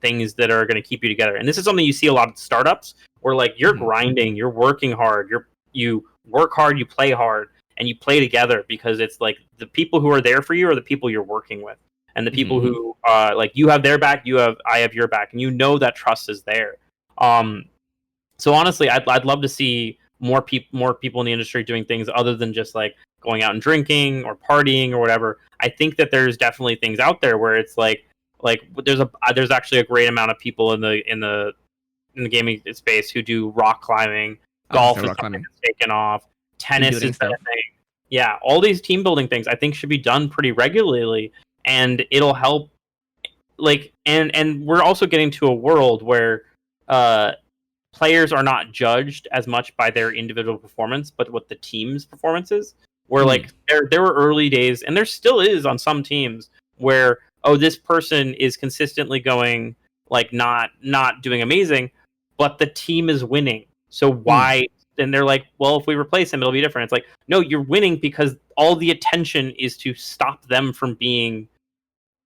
Speaker 2: things that are going to keep you together. And this is something you see a lot of startups where like you're grinding, you're working hard, you work hard, you play hard, and you play together because it's like the people who are there for you are the people you're working with, and the people who like you have their back, I have your back, and that trust is there. So honestly, I'd love to see more people in the industry doing things other than just like going out and drinking or partying or whatever. I think that there's definitely things out there where it's like there's actually a great amount of people in the gaming space who do rock climbing, golf is something that's taken off, tennis is a thing. Yeah, all these team building things I think should be done pretty regularly, and it'll help. Like, and we're also getting to a world where players are not judged as much by their individual performance, but what the team's performance is. Where like there were early days, and there still is on some teams where this person is consistently going like not doing amazing, but the team is winning. So why? And they're like, well, if we replace him, it'll be different. It's like, no, you're winning because all the attention is to stop them from being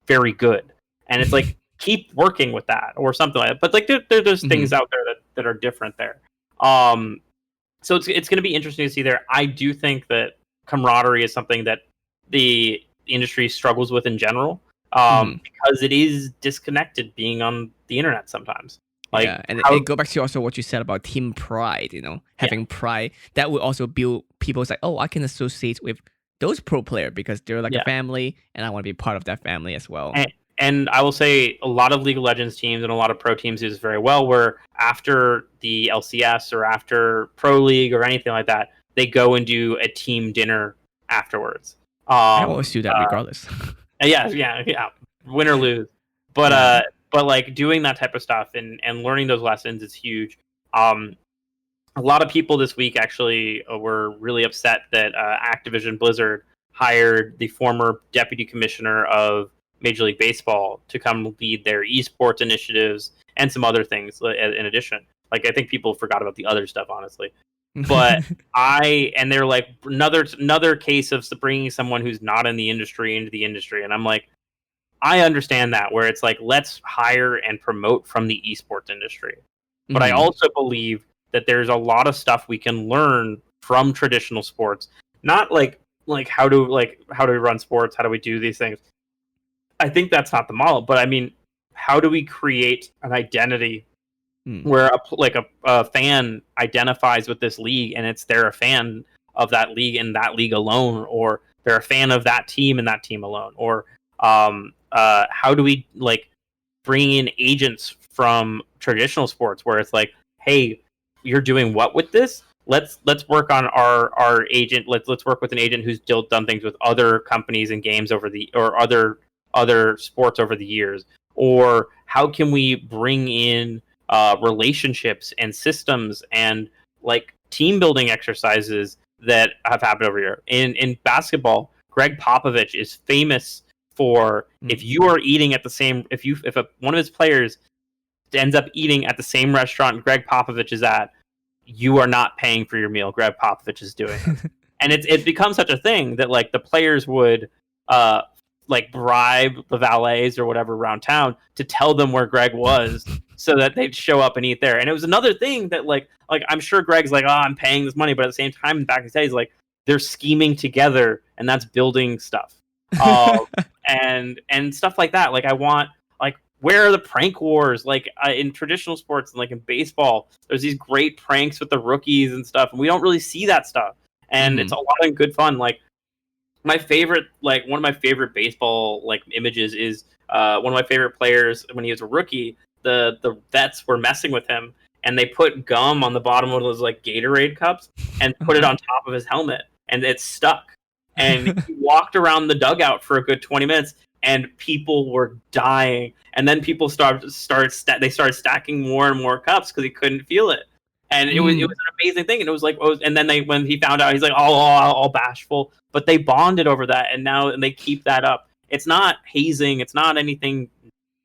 Speaker 2: very good. And it's like, keep working with that or something like that. But like there's things out there that are different there. So it's going to be interesting to see there. I do think that camaraderie is something that the industry struggles with in general, because it is disconnected being on the internet sometimes. Like,
Speaker 1: and go back to also what you said about team pride, having pride that will also build people's like, oh, I can associate with those pro player because they're like a family, and I want to be part of that family as well.
Speaker 2: And I will say a lot of League of Legends teams and a lot of pro teams do this very well, where after the LCS or after Pro League or anything like that, they go and do a team dinner afterwards.
Speaker 1: I always do that regardless.
Speaker 2: Yeah, win or lose. But like doing that type of stuff and learning those lessons is huge. A lot of people this week actually were really upset that Activision Blizzard hired the former deputy commissioner of Major League Baseball to come lead their esports initiatives and some other things in addition. Like I think people forgot about the other stuff, honestly. But they're like another case of bringing someone who's not in the industry into the industry, and I'm like, I understand that, where it's like, let's hire and promote from the esports industry. But I also believe that there's a lot of stuff we can learn from traditional sports, not like how do we run sports, how do we do these things. I think that's not the model, but I mean, how do we create an identity where a fan identifies with this league, and they're a fan of that league and that league alone, or they're a fan of that team and that team alone, or how do we like bring in agents from traditional sports where it's like, hey, you're doing what with this? Let's work on our agent. Let's work with an agent who's still done things with other companies and games or other sports over the years. Or how can we bring in relationships and systems and like team building exercises that have happened over here. In basketball, Greg Popovich is famous for if you are eating at the same if one of his players ends up eating at the same restaurant Greg Popovich is at, you are not paying for your meal. Greg Popovich is doing it. And it's become such a thing that like the players would like bribe the valets or whatever around town to tell them where Greg was so that they'd show up and eat there. And it was another thing that like I'm sure Greg's like, oh, I'm paying this money, but at the same time, back in his day, he's like, they're scheming together, and that's building stuff. And stuff like that. Like I want like where are the prank wars? Like in traditional sports and like in baseball, there's these great pranks with the rookies and stuff, and we don't really see that stuff. And it's a lot of good fun. Like my favorite, like one of my favorite baseball like images is one of my favorite players when he was a rookie. The vets were messing with him, and they put gum on the bottom of those like Gatorade cups and put it on top of his helmet, and it stuck. And he walked around the dugout for a good 20 minutes, and people were dying. And then people started stacking more and more cups because he couldn't feel it. And it was an amazing thing. And it was like, and then when he found out, he's like, all bashful. But they bonded over that, and they keep that up. It's not hazing. It's not anything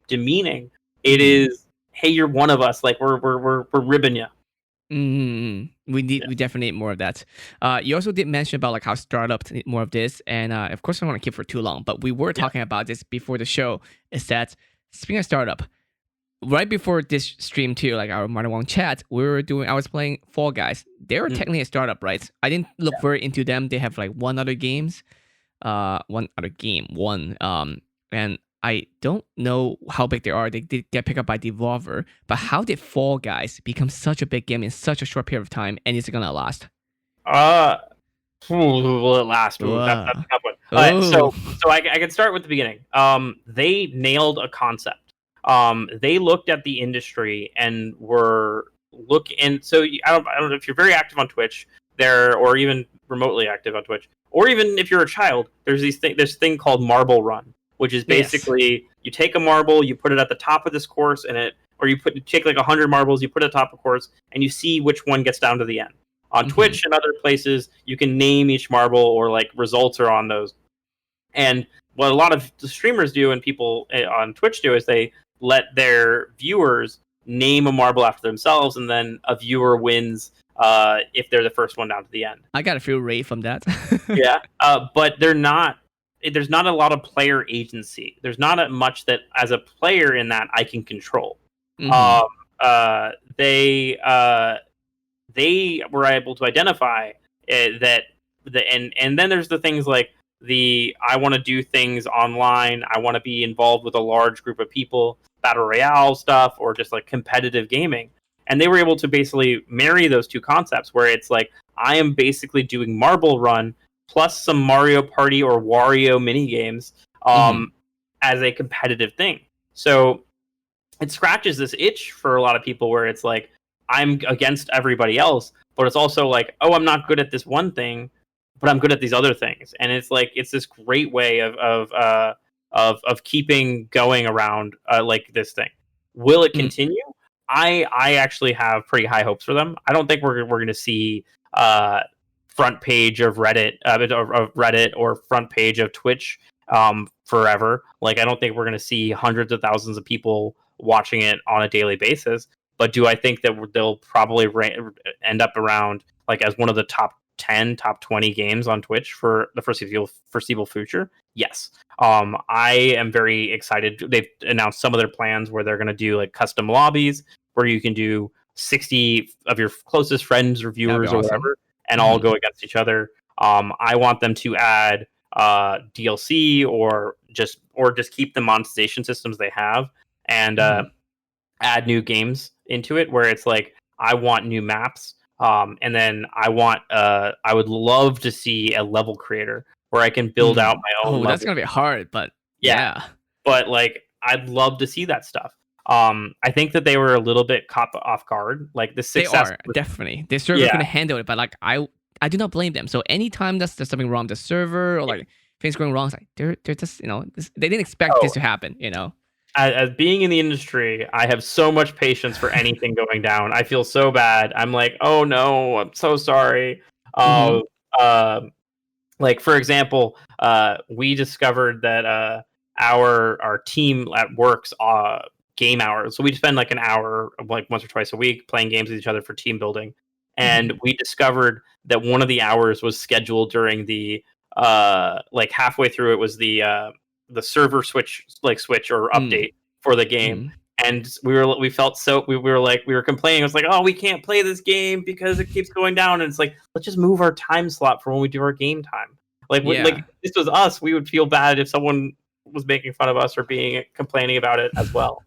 Speaker 2: demeaning. It is, hey, you're one of us. Like we're ribbing you.
Speaker 1: We definitely need more of that. You also did mention about like how startups need more of this, and of course I don't want to keep for too long, but we were talking about this before the show. Is that speaking of startup, right before this stream too, like our Martin Wong chat, I was playing Fall Guys. They were technically a startup, right? I didn't look very into them. They have like one other game, and I don't know how big they are. They did get picked up by Devolver, but how did Fall Guys become such a big game in such a short period of time, and is it gonna last?
Speaker 2: Will it last? That's a tough one. So I can start with the beginning. They nailed a concept. They looked at the industry and were looking. So I don't know if you're very active on Twitch there, or even remotely active on Twitch, or even if you're a child. There's this thing called Marble Run, which is basically you take a marble, you put it at the top of this course, you take like 100 marbles, you put it at the top of the course, and you see which one gets down to the end. On Twitch and other places, you can name each marble, or like results are on those. And what a lot of the streamers do and people on Twitch do is they let their viewers name a marble after themselves, and then a viewer wins if they're the first one down to the end.
Speaker 1: I got a feel rate from that.
Speaker 2: But there's not a lot of player agency. There's not much that as a player in that I can control. They were able to identify that and then there's the things like I want to do things online. I want to be involved with a large group of people, battle royale stuff, or just like competitive gaming. And they were able to basically marry those two concepts, where it's like I am basically doing Marble Run plus some Mario Party or Wario mini games as a competitive thing. So it scratches this itch for a lot of people where it's like, I'm against everybody else, but it's also like, oh, I'm not good at this one thing, but I'm good at these other things. And it's like, it's this great way of keeping going around like this thing. Will it continue? I actually have pretty high hopes for them. I don't think we're going to see front page of Reddit or front page of Twitch forever. Like I don't think we're going to see hundreds of thousands of people watching it on a daily basis. But do I think that they'll probably end up around like as one of the top 10, top 20 games on Twitch for the foreseeable future? Yes. I am very excited. They've announced some of their plans where they're going to do like custom lobbies where you can do 60 of your closest friends or viewers or whatever, and all go against each other. I want them to add DLC or just keep the monetization systems they have, and add new games into it where it's like I want new maps, and then I would love to see a level creator where I can build out my own level.
Speaker 1: That's gonna be hard, but yeah.
Speaker 2: But like I'd love to see that stuff. I think that they were a little bit caught off guard. Like the success,
Speaker 1: they are definitely the server couldn't handle it, but like I do not blame them. So anytime there's something wrong with the server or like things going wrong, it's like they're just they didn't expect this to happen.
Speaker 2: as being in the industry, I have so much patience for anything going down. I feel so bad. I'm like, oh no, I'm so sorry.
Speaker 1: Mm-hmm.
Speaker 2: Uh, uh, like for example, we discovered that our team at work's game hours. So we spend like an hour, like once or twice a week, playing games with each other for team building.
Speaker 1: Mm-hmm.
Speaker 2: And we discovered that one of the hours was scheduled during the like halfway through it was the server switch or update for the game.
Speaker 1: Mm-hmm.
Speaker 2: And we felt so we were like we were complaining. It was like, oh, we can't play this game because it keeps going down. And it's like, let's just move our time slot for when we do our game time. Like
Speaker 1: Yeah.
Speaker 2: if this was us, we would feel bad if someone was making fun of us or being complaining about it as well.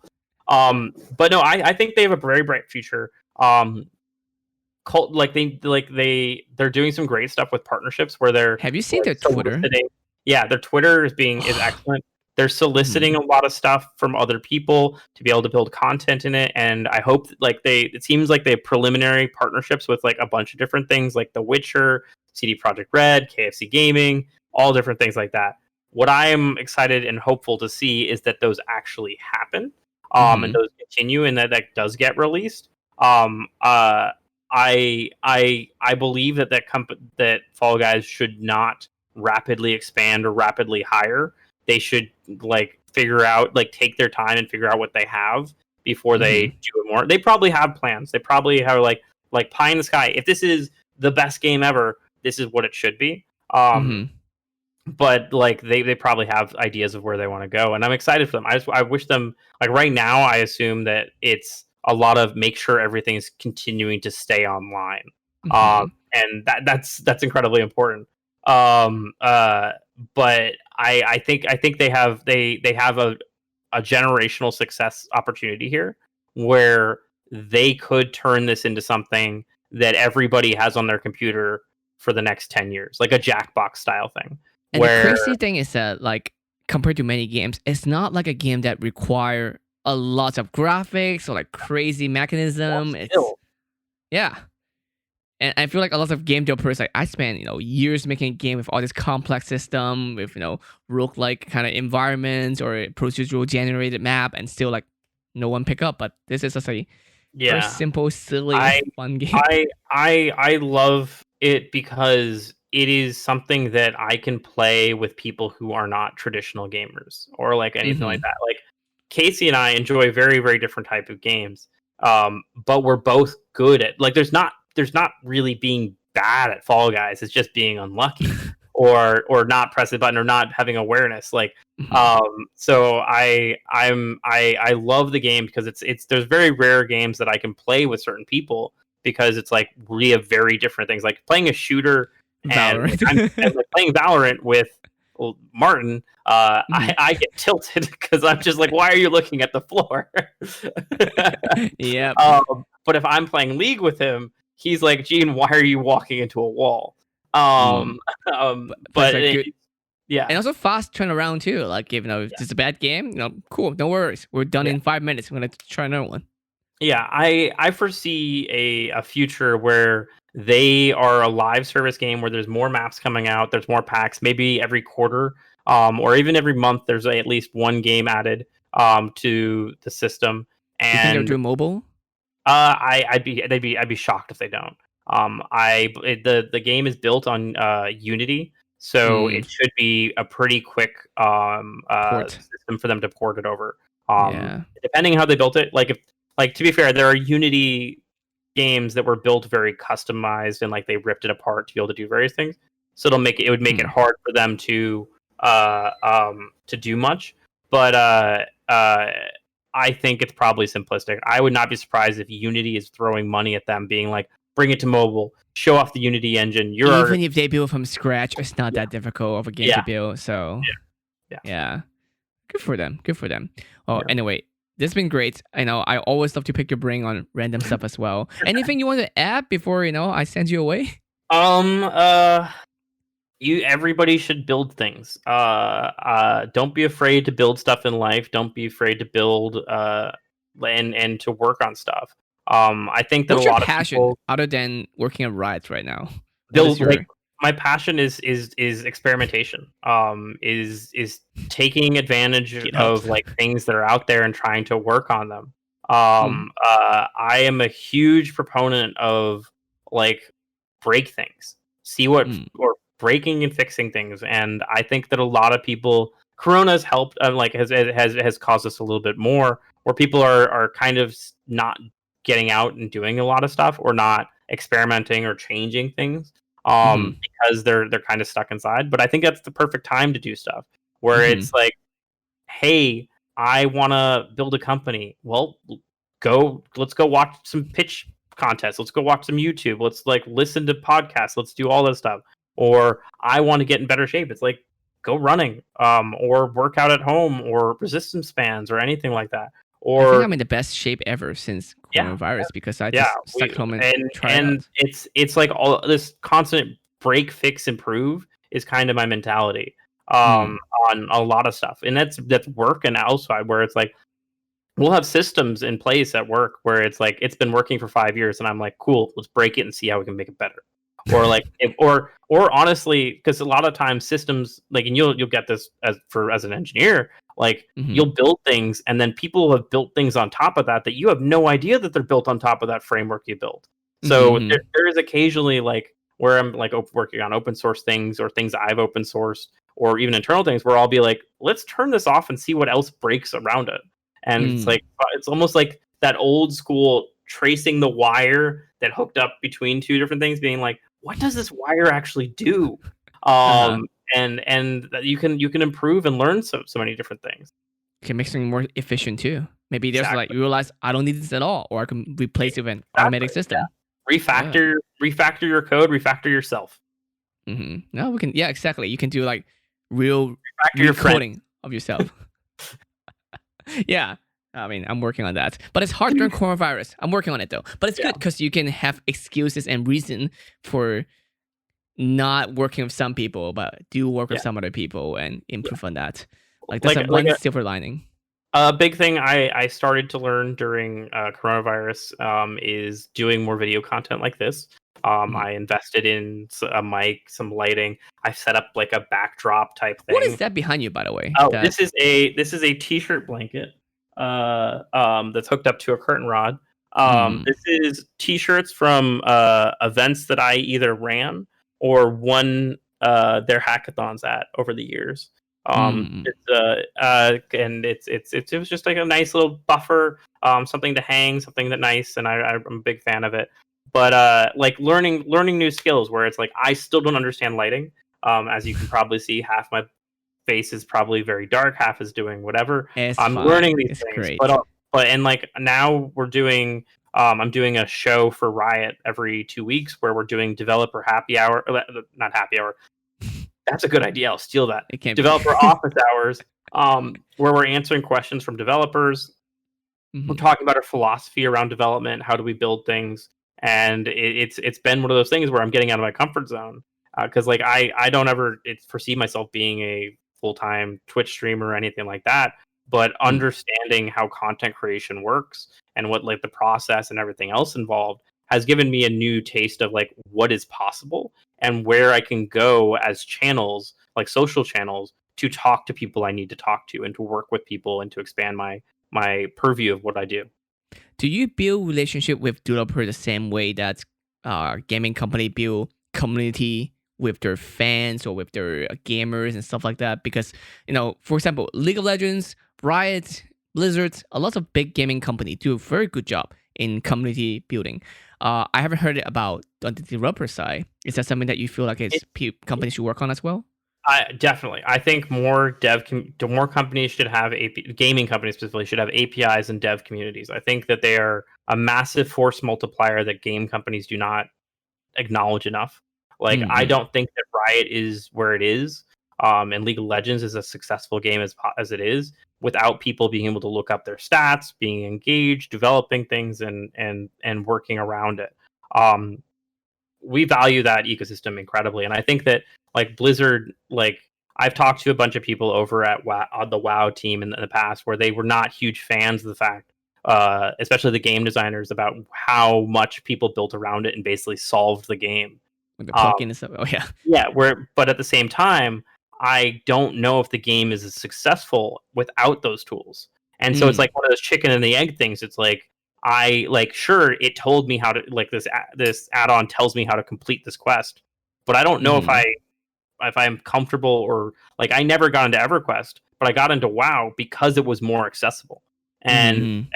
Speaker 2: But no, I think they have a very bright future. They're doing some great stuff with partnerships where they're
Speaker 1: Have you seen
Speaker 2: like
Speaker 1: their Twitter?
Speaker 2: soliciting. Yeah, their Twitter is excellent. They're soliciting
Speaker 1: Mm-hmm.
Speaker 2: a lot of stuff from other people to be able to build content in it, and I hope it seems like they have preliminary partnerships with like a bunch of different things like The Witcher, CD Projekt Red, KFC Gaming, all different things like that. What I am excited and hopeful to see is that those actually happen, and
Speaker 1: Mm-hmm.
Speaker 2: those continue, and that does get released. Um, uh, I believe that Fall Guys should not rapidly expand or rapidly hire. They should take their time and figure out what they have before they
Speaker 1: Mm-hmm.
Speaker 2: do it more. They probably have plans. They probably have like pie in the sky. If this is the best game ever, this is what it should be.
Speaker 1: Mm-hmm.
Speaker 2: But like they probably have ideas of where they want to go, and I'm excited for them. I wish them like right now. I assume that it's a lot of make sure everything is continuing to stay online,
Speaker 1: Mm-hmm.
Speaker 2: and that's incredibly important. Um, uh, but I think they have a generational success opportunity here where they could turn this into something that everybody has on their computer for the next 10 years, like a Jackbox style thing
Speaker 1: And the
Speaker 2: where
Speaker 1: crazy thing is that, like, compared to many games, it's not like a game that require a lot of graphics or like crazy mechanism. It's
Speaker 2: still,
Speaker 1: yeah. And I feel like a lot of game developers, like I spent, years making a game with all this complex system with, roguelike kind of environments or a procedural generated map and still like no one pick up. But this is just a very
Speaker 2: yeah.
Speaker 1: simple, silly,
Speaker 2: I
Speaker 1: fun game.
Speaker 2: I love it because it is something that I can play with people who are not traditional gamers or like anything like
Speaker 1: Mm-hmm.
Speaker 2: that. Like Casey and I enjoy very very different type of games, but we're both good at like there's not really being bad at Fall Guys. It's just being unlucky or not pressing the button or not having awareness. Like
Speaker 1: Mm-hmm.
Speaker 2: so I love the game because it's there's very rare games that I can play with certain people because it's like we have very different things. Like playing a shooter and like I'm
Speaker 1: Valorant.
Speaker 2: and like playing Valorant with Martin,
Speaker 1: Mm-hmm.
Speaker 2: I get tilted because I'm just like, why are you looking at the floor?
Speaker 1: Yep.
Speaker 2: But if I'm playing League with him, he's like, Gene, why are you walking into a wall?
Speaker 1: Mm.
Speaker 2: Um,
Speaker 1: But it's
Speaker 2: but
Speaker 1: like good.
Speaker 2: yeah,
Speaker 1: And also fast turnaround too. Like if if
Speaker 2: yeah,
Speaker 1: it's a bad game, cool, no worries. We're done
Speaker 2: yeah.
Speaker 1: in 5 minutes. We're gonna try another one.
Speaker 2: Yeah, I foresee a future where they are a live service game where there's more maps coming out, there's more packs, maybe every quarter, or even every month. There's at least one game added to the system,
Speaker 1: You think they'll
Speaker 2: and
Speaker 1: do mobile?
Speaker 2: I'd be shocked if they don't. The game is built on Unity, so
Speaker 1: Mm,
Speaker 2: it should be a pretty quick
Speaker 1: port.
Speaker 2: system for them to port it over.
Speaker 1: Yeah.
Speaker 2: Depending how they built it, like to be fair, there are Unity games that were built very customized and like they ripped it apart to be able to do various things. So it would make it
Speaker 1: Hmm.
Speaker 2: hard for them to do much. But I think it's probably simplistic. I would not be surprised if Unity is throwing money at them, being like, bring it to mobile, show off the Unity engine. You're
Speaker 1: Even
Speaker 2: our
Speaker 1: if they build from scratch, it's not that difficult of a game to
Speaker 2: yeah,
Speaker 1: build. So
Speaker 2: yeah,
Speaker 1: yeah, good for them. Good for them. Oh,
Speaker 2: yeah.
Speaker 1: anyway, this has been great. I know I always love to pick your brain on random stuff as well. Anything you want to add before I send you away?
Speaker 2: Um, everybody should build things. Don't be afraid to build stuff in life. Don't be afraid to build and to work on stuff. I think that a
Speaker 1: What's your
Speaker 2: lot of
Speaker 1: passion
Speaker 2: people
Speaker 1: other than working at Riot right now? What
Speaker 2: they'll
Speaker 1: is
Speaker 2: like
Speaker 1: your
Speaker 2: my passion is experimentation. Is taking advantage
Speaker 1: GitHub.
Speaker 2: of like things that are out there and trying to work on them.
Speaker 1: Mm,
Speaker 2: I am a huge proponent of like break things, see what
Speaker 1: mm,
Speaker 2: or breaking and fixing things, and I think that a lot of people, Corona's helped, like has caused us a little bit more, where people are kind of not getting out and doing a lot of stuff, or not experimenting or changing things,
Speaker 1: mm,
Speaker 2: because they're kind of stuck inside. But I think that's the perfect time to do stuff where
Speaker 1: mm,
Speaker 2: it's like, hey, I want to build a company. Well, let's go watch some pitch contests. Let's go watch some YouTube. Let's like listen to podcasts. Let's do all this stuff. Or I want to get in better shape. It's like go running, or work out at home, or resistance bands, or anything like that.
Speaker 1: I think
Speaker 2: Or
Speaker 1: I'm in the best shape ever since
Speaker 2: yeah,
Speaker 1: coronavirus because I
Speaker 2: yeah,
Speaker 1: just stuck
Speaker 2: we
Speaker 1: at home and
Speaker 2: and
Speaker 1: try it
Speaker 2: and
Speaker 1: out.
Speaker 2: it's like all this constant break, fix, improve is kind of my mentality,
Speaker 1: Mm,
Speaker 2: on a lot of stuff, and that's work and outside, where it's like we'll have systems in place at work where it's like it's been working for 5 years, and I'm like, cool, let's break it and see how we can make it better. Or like if or honestly, because a lot of times systems like, and you'll get this as an engineer, like
Speaker 1: mm,
Speaker 2: you'll build things and then people have built things on top of that you have no idea that they're built on top of that framework you built. So
Speaker 1: mm,
Speaker 2: there is occasionally like where I'm like working on open source things, or things I've open sourced, or even internal things where I'll be like, let's turn this off and see what else breaks around it. And it's
Speaker 1: mm,
Speaker 2: like it's almost like that old school tracing the wire that hooked up between two different things, being like, what does this wire actually do?
Speaker 1: uh-huh.
Speaker 2: Um, and you can improve and learn so many different things.
Speaker 1: Can make something more efficient too. Maybe there's like
Speaker 2: Exactly.
Speaker 1: you realize I don't need this at all, or I can replace it with an automatic
Speaker 2: Exactly.
Speaker 1: system. Yeah.
Speaker 2: Refactor your code, refactor yourself,
Speaker 1: No, we can. Yeah, exactly. You can do like real
Speaker 2: refactor your friend.
Speaker 1: recoding of yourself. Yeah. I mean, I'm working on that, but it's hard during coronavirus. I'm working on it though, but it's
Speaker 2: Yeah,
Speaker 1: good because you can have excuses and reason for not working with some people, but do work with
Speaker 2: yeah,
Speaker 1: some other people and
Speaker 2: yeah.
Speaker 1: improve on that. Like that's
Speaker 2: Like
Speaker 1: a
Speaker 2: like
Speaker 1: one silver lining.
Speaker 2: a big thing I started to learn during coronavirus, is doing more video content like this.
Speaker 1: Mhm.
Speaker 2: I invested in a mic, some lighting. I set up like a backdrop type
Speaker 1: What is
Speaker 2: thing.
Speaker 1: that behind you, by the way?
Speaker 2: Oh,
Speaker 1: That
Speaker 2: this is a t-shirt blanket, that's hooked up to a curtain rod.
Speaker 1: mm,
Speaker 2: This is t-shirts from events that I either ran or won their hackathons at over the years.
Speaker 1: mm,
Speaker 2: And it was just like a nice little buffer, something to hang, something that nice, and I'm a big fan of it. But like learning new skills, where it's like I still don't understand lighting. As you can probably see, half my face is probably very dark, half is doing whatever.
Speaker 1: it's
Speaker 2: I'm learning
Speaker 1: fine.
Speaker 2: these
Speaker 1: It's
Speaker 2: things,
Speaker 1: great.
Speaker 2: but and like now we're doing, I'm doing a show for Riot every 2 weeks where we're doing developer happy hour, not happy hour. That's a good idea. I'll steal that.
Speaker 1: It can be.
Speaker 2: Developer office hours, where we're answering questions from developers. We're
Speaker 1: Mhm.
Speaker 2: talking about our philosophy around development. How do we build things? And it's been one of those things where I'm getting out of my comfort zone, because like I don't ever foresee myself being a full time Twitch streamer or anything like that. But
Speaker 1: Mm.
Speaker 2: understanding how content creation works and what like the process and everything else involved has given me a new taste of like what is possible and where I can go as channels, like social channels, to talk to people I need to talk to, and to work with people, and to expand my purview of what I do.
Speaker 1: Do you build relationship with developer the same way that gaming company build community with their fans or with their gamers and stuff like that? Because for example, League of Legends, Riot, Blizzard, a lot of big gaming company do a very good job in community building. I haven't heard it about on the developer side. Is that something that you feel like
Speaker 2: It,
Speaker 1: companies should work on as well?
Speaker 2: I definitely. I think more companies should have gaming companies specifically should have APIs and dev communities. I think that they are a massive force multiplier that game companies do not acknowledge enough. Like I
Speaker 1: Mm-mm.
Speaker 2: don't think that Riot is where it is, and League of Legends is a successful game as it is, without people being able to look up their stats, being engaged, developing things, and working around it. Um, we value that ecosystem incredibly, and I think that like Blizzard, like I've talked to a bunch of people over at on the WoW team in the past, where they were not huge fans of the fact, especially the game designers, about how much people built around it and basically solved the game.
Speaker 1: Like the
Speaker 2: Um,
Speaker 1: plugin and stuff. Oh yeah.
Speaker 2: yeah, but at the same time, I don't know if the game is as successful without those tools. And so it's
Speaker 1: Mm.
Speaker 2: like one of those chicken and the egg things. It's like I like sure it told me how to like this add-on tells me how to complete this quest, but I don't know
Speaker 1: Mm-hmm.
Speaker 2: if I'm comfortable or like I never got into EverQuest, but I got into WoW because it was more accessible. And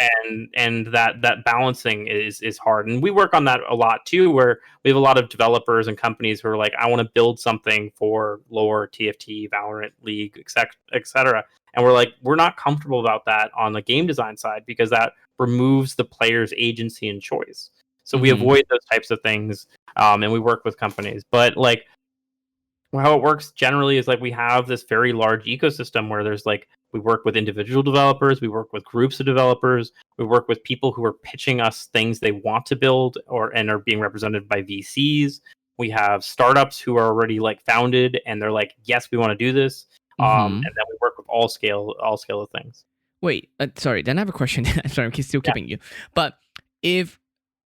Speaker 1: Mm-hmm.
Speaker 2: that balancing is hard. And we work on that a lot too, where we have a lot of developers and companies who are like, I want to build something for lore, TFT, Valorant, League, etc. And we're like, we're not comfortable about that on the game design side because that removes the player's agency and choice. So we
Speaker 1: Mm-hmm.
Speaker 2: avoid those types of things, and we work with companies. But like how it works generally is like we have this very large ecosystem where there's like we work with individual developers, we work with groups of developers, we work with people who are pitching us things they want to build or and are being represented by VCs. We have startups who are already like founded and they're like, yes, we want to do this.
Speaker 1: Mm-hmm.
Speaker 2: And then we work with all scale of things.
Speaker 1: Wait, sorry. Then I have a question. I'm sorry, I'm still
Speaker 2: Yeah.
Speaker 1: keeping you. But if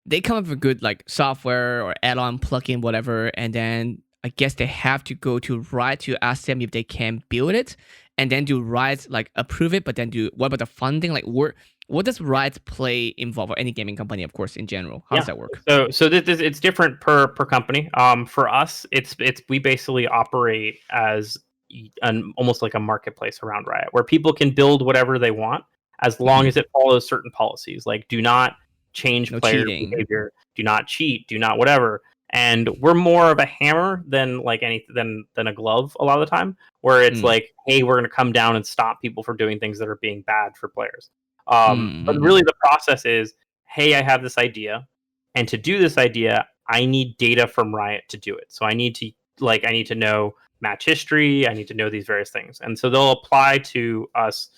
Speaker 1: they come up with a good like software or add-on plugin, whatever, and then I guess they have to go to Riot to ask them if they can build it, and then do Riot like approve it, but then do what about the funding? Like, what does Riot play involve, or any gaming company, of course, in general? How does
Speaker 2: Yeah.
Speaker 1: that work?
Speaker 2: So this it's different per company. For us, it's we basically operate as an almost like a marketplace around Riot, where people can build whatever they want as long
Speaker 1: Mm-hmm.
Speaker 2: as it follows certain policies, like do not change
Speaker 1: No
Speaker 2: player
Speaker 1: cheating.
Speaker 2: behavior, do not cheat, do not whatever. And we're more of a hammer than like any than a glove a lot of the time, where it's
Speaker 1: Mm.
Speaker 2: like, hey, we're going to come down and stop people from doing things that are being bad for players. But
Speaker 1: Mm-hmm.
Speaker 2: really, the process is, hey, I have this idea and to do this idea, I need data from Riot to do it. So I need to know match history, I need to know these various things. And so they'll apply to us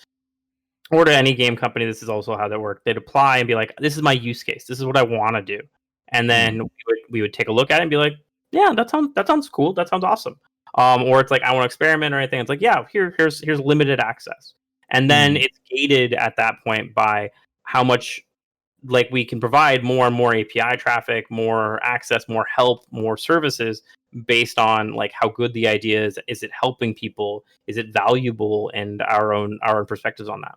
Speaker 2: or to any game company. This is also how they work. They'd apply and be like, this is my use case. This is what I want to do. And then
Speaker 1: Mm.
Speaker 2: we would take a look at it and be like, yeah, that sounds cool. That sounds awesome. Or it's like I want to experiment or anything. It's like, yeah, here's limited access. And then
Speaker 1: Mm.
Speaker 2: it's gated at that point by how much like we can provide more and more API traffic, more access, more help, more services based on like how good the idea is. Is it helping people? Is it valuable? And our own perspectives on that.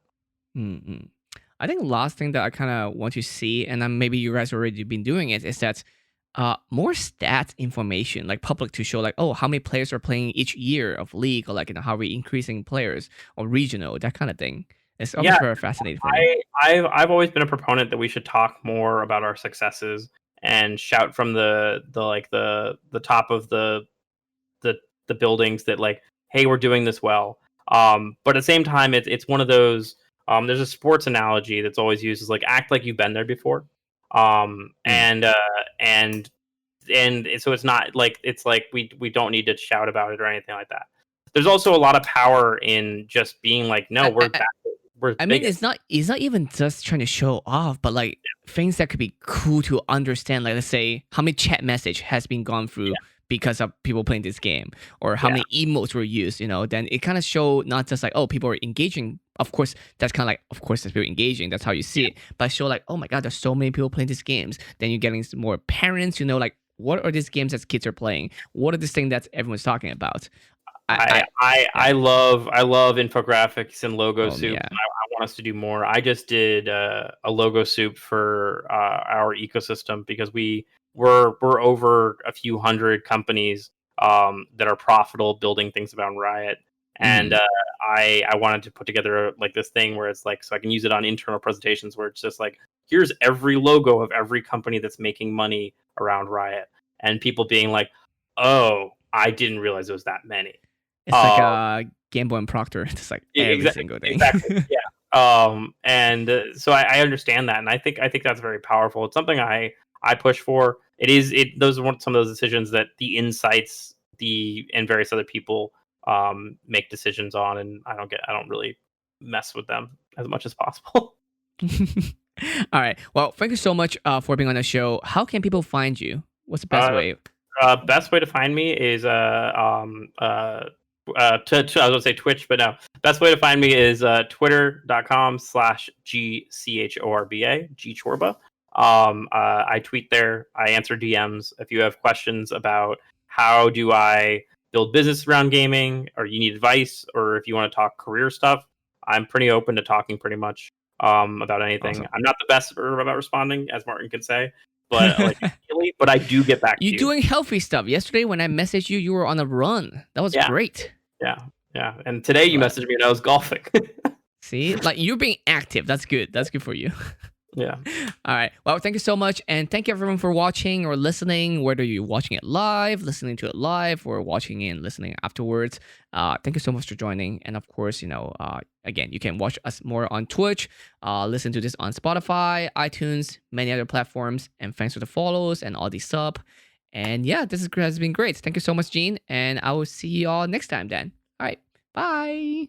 Speaker 1: Mm-mm. I think the last thing that I kind of want to see, and then maybe you guys already been doing it, is that more stats information, like public to show, like, oh, how many players are playing each year of league, or like, how are we increasing players, or regional, that kind of thing. It's always
Speaker 2: Yeah,
Speaker 1: very fascinating for me.
Speaker 2: I've always been a proponent that we should talk more about our successes and shout from the top of the the buildings that like, hey, we're doing this well. But at the same time, it's one of those. There's a sports analogy that's always used is like act like you've been there before. Um,
Speaker 1: Mm.
Speaker 2: and uh, and and so it's not like it's like we don't need to shout about it or anything like that. There's also a lot of power in just being like, no,
Speaker 1: I,
Speaker 2: we're
Speaker 1: I,
Speaker 2: back, we're
Speaker 1: I mean,
Speaker 2: biggest.
Speaker 1: it's not even just trying to show off, but like things that could be cool to understand. Like, let's say how many chat message has been gone through
Speaker 2: Yeah,
Speaker 1: because of people playing this game, or how
Speaker 2: yeah.
Speaker 1: many emotes were used. Then it kind of show not just like, oh, people are engaging. Of course, that's kind of like, of course, that's people engaging. That's how you see it. But show like, oh my god, there's so many people playing these games. Then you're getting some more parents. Like, what are these games that kids are playing? What are these things that everyone's talking about?
Speaker 2: I
Speaker 1: Yeah.
Speaker 2: love infographics and logo soup.
Speaker 1: Yeah.
Speaker 2: I want us to do more. I just did a logo soup for our ecosystem because we're over a few hundred companies that are profitable building things about Riot, and
Speaker 1: Mm.
Speaker 2: I wanted to put together like this thing where it's like so I can use it on internal presentations where it's just like here's every logo of every company that's making money around Riot, and people being like, oh, I didn't realize there was that many.
Speaker 1: It's like
Speaker 2: Um,
Speaker 1: a Game Boy and Proctor. It's like every
Speaker 2: exactly,
Speaker 1: single thing.
Speaker 2: exactly, yeah. And so I understand that, and I think that's very powerful. It's something I push for. It is it. Those are some of those decisions that the insights, and various other people make decisions on, and I don't really mess with them as much as possible.
Speaker 1: All right. Well, thank you so much for being on the show. How can people find you? What's the best
Speaker 2: Uh,
Speaker 1: way?
Speaker 2: Best way to find me is I was gonna say Twitch, but no. Best way to find me is twitter.com/GCHORBA, G Chorba. I tweet there. I answer DMs. If you have questions about how do I build business around gaming, or you need advice, or if you want to talk career stuff, I'm pretty open to talking pretty much about anything.
Speaker 1: Awesome.
Speaker 2: I'm not the best about responding, as Martin could say, but like really, but I do get back to
Speaker 1: You're
Speaker 2: you.
Speaker 1: doing healthy stuff. Yesterday when I messaged you, you were on a run. That was
Speaker 2: Yeah.
Speaker 1: great.
Speaker 2: Yeah. And today you
Speaker 1: Right.
Speaker 2: messaged me and I was golfing.
Speaker 1: See, like you're being active. That's good. That's good for you.
Speaker 2: Yeah.
Speaker 1: All right. Well, thank you so much. And thank you everyone for watching or listening, whether you're watching it live, listening to it live, or watching it and listening afterwards. Thank you so much for joining. And of course, again, you can watch us more on Twitch, listen to this on Spotify, iTunes, many other platforms. And thanks for the follows and all the sub. And yeah, has been great. Thank you so much, Gene. And I will see you all next time then. All right. Bye.